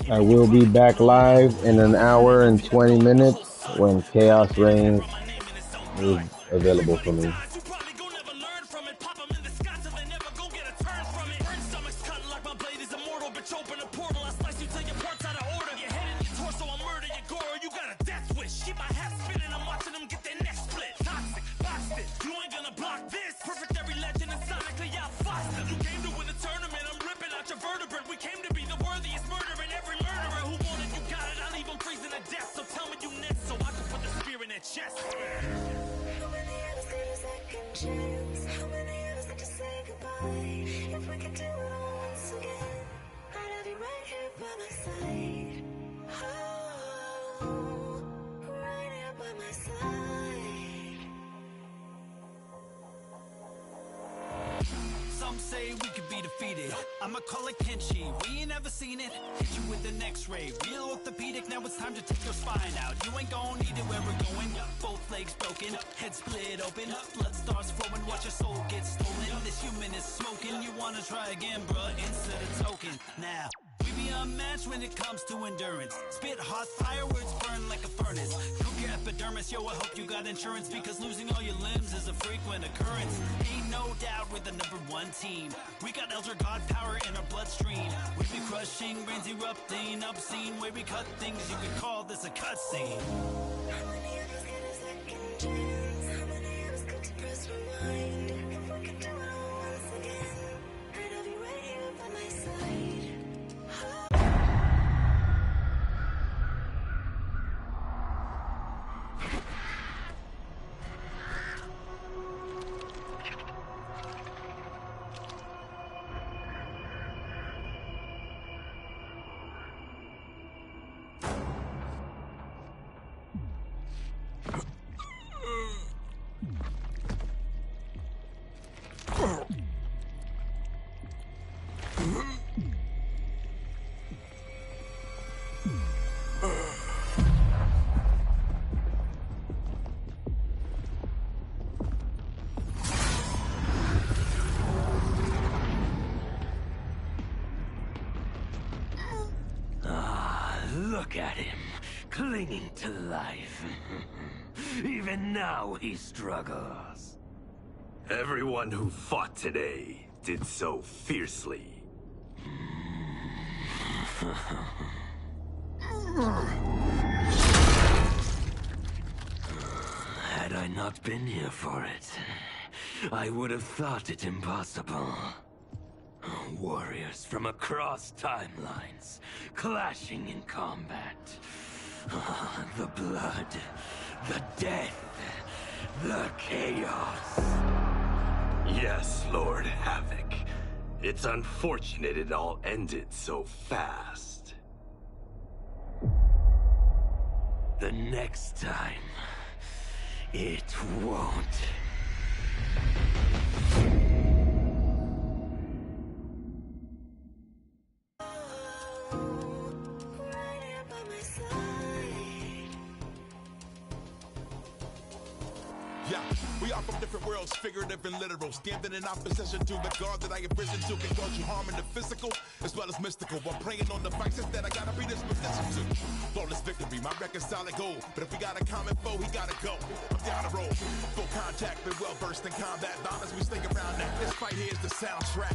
I will be back live in an hour and 20 minutes when Chaos Reigns is available for me. Some say we could be defeated. I'ma call it Kenshi. We ain't ever seen it. Hit you with an X-ray. Real orthopedic. Now it's time to take your spine out. You ain't gon' need it where we're going. Both legs broken, head split open. Blood starts flowing. Watch your soul get stolen. This human is smoking. You wanna try again, bruh? Instead of token. Now we be unmatched when it comes to endurance. Spit hot fire words burn like a furnace. Cook your epidermis, yo, I hope you got insurance, because losing all your limbs is a frequent occurrence. Ain't no doubt we're the #1 team. We got Elder God power in our bloodstream. We be crushing, brains erupting, obscene. Way we cut things, you could call this a cutscene. How many of us get a second chance? How many of us could to press rewind? If we could do it all once again, I'd have you right here by my side. Look at him, clinging to life. Even now he struggles. Everyone who fought today did so fiercely. Had I not been here for it, I would have thought it impossible. Warriors from across timelines, clashing in combat. The blood, the death, the chaos. Yes, Lord Havoc. It's unfortunate it all ended so fast. The next time, it won't. Yeah, We are from different worlds, figurative and literal. Standing in opposition to the God that I have risen to can cause you harm in the physical as well as mystical. While praying on the vices that I gotta be this position to. Flawless victory, my record's solid gold. But if we got a common foe, he gotta go. I'm down the road, full contact, been well versed in combat. Dollars, we stay around that. This fight here is the soundtrack.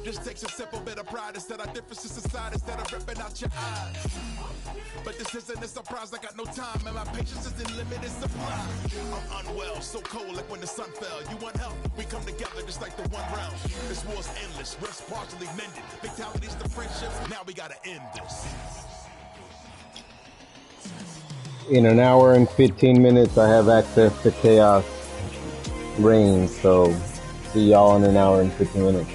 Just takes a simple bit of pride instead of differences aside, instead of ripping out your eyes. But this isn't a surprise, I got no time, and my patience is in limited supply. I'm unwell, so cold like when the sun fell. You want help? We come together just like the one round. This war's endless, rifts partially mended. Fatalities to friendships, now we gotta end this. In an hour and 15 minutes, I have access to KHAOS REINGS, so see y'all in an hour and 15 minutes.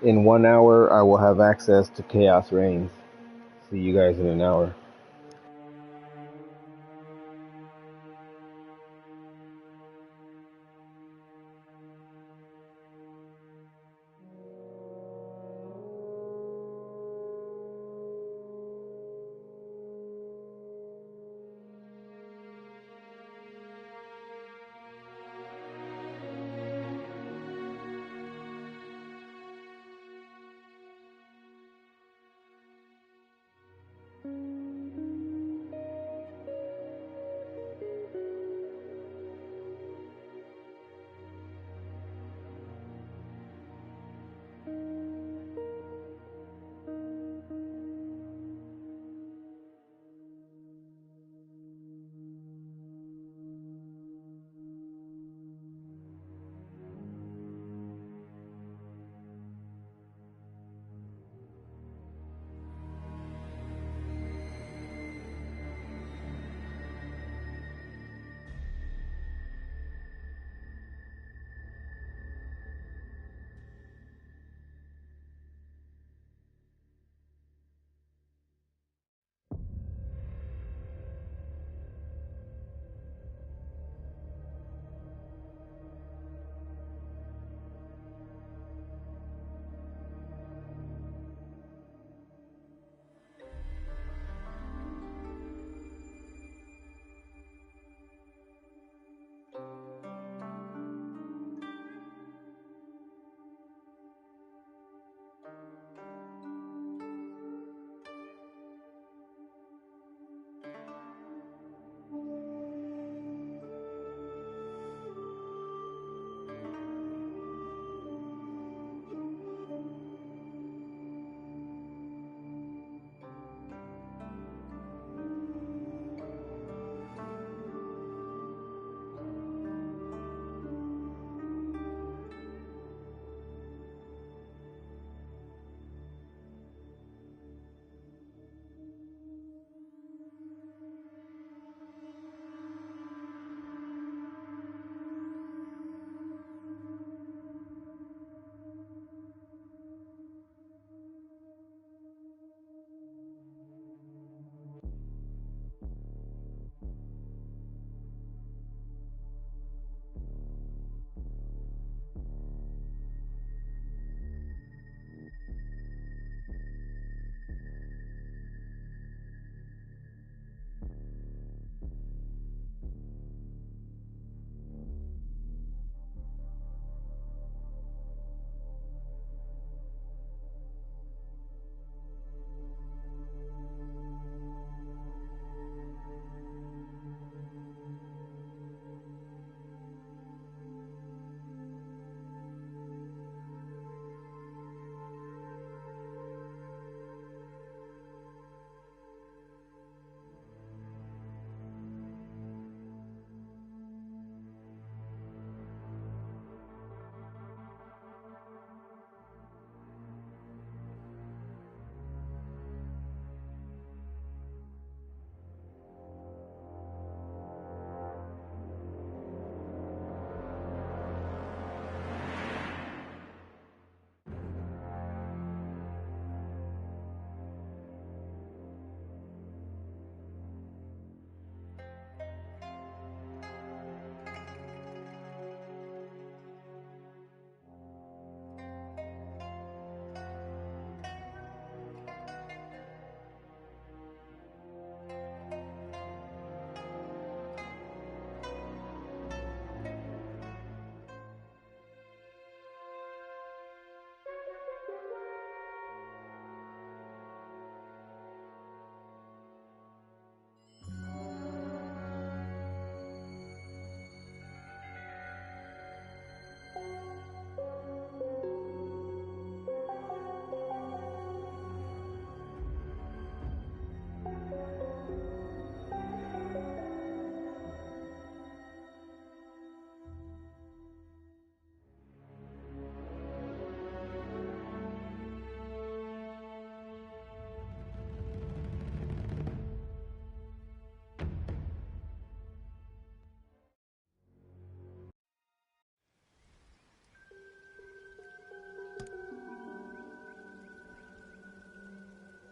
In 1 hour, I will have access to KHAOS REINGS. See you guys in an hour.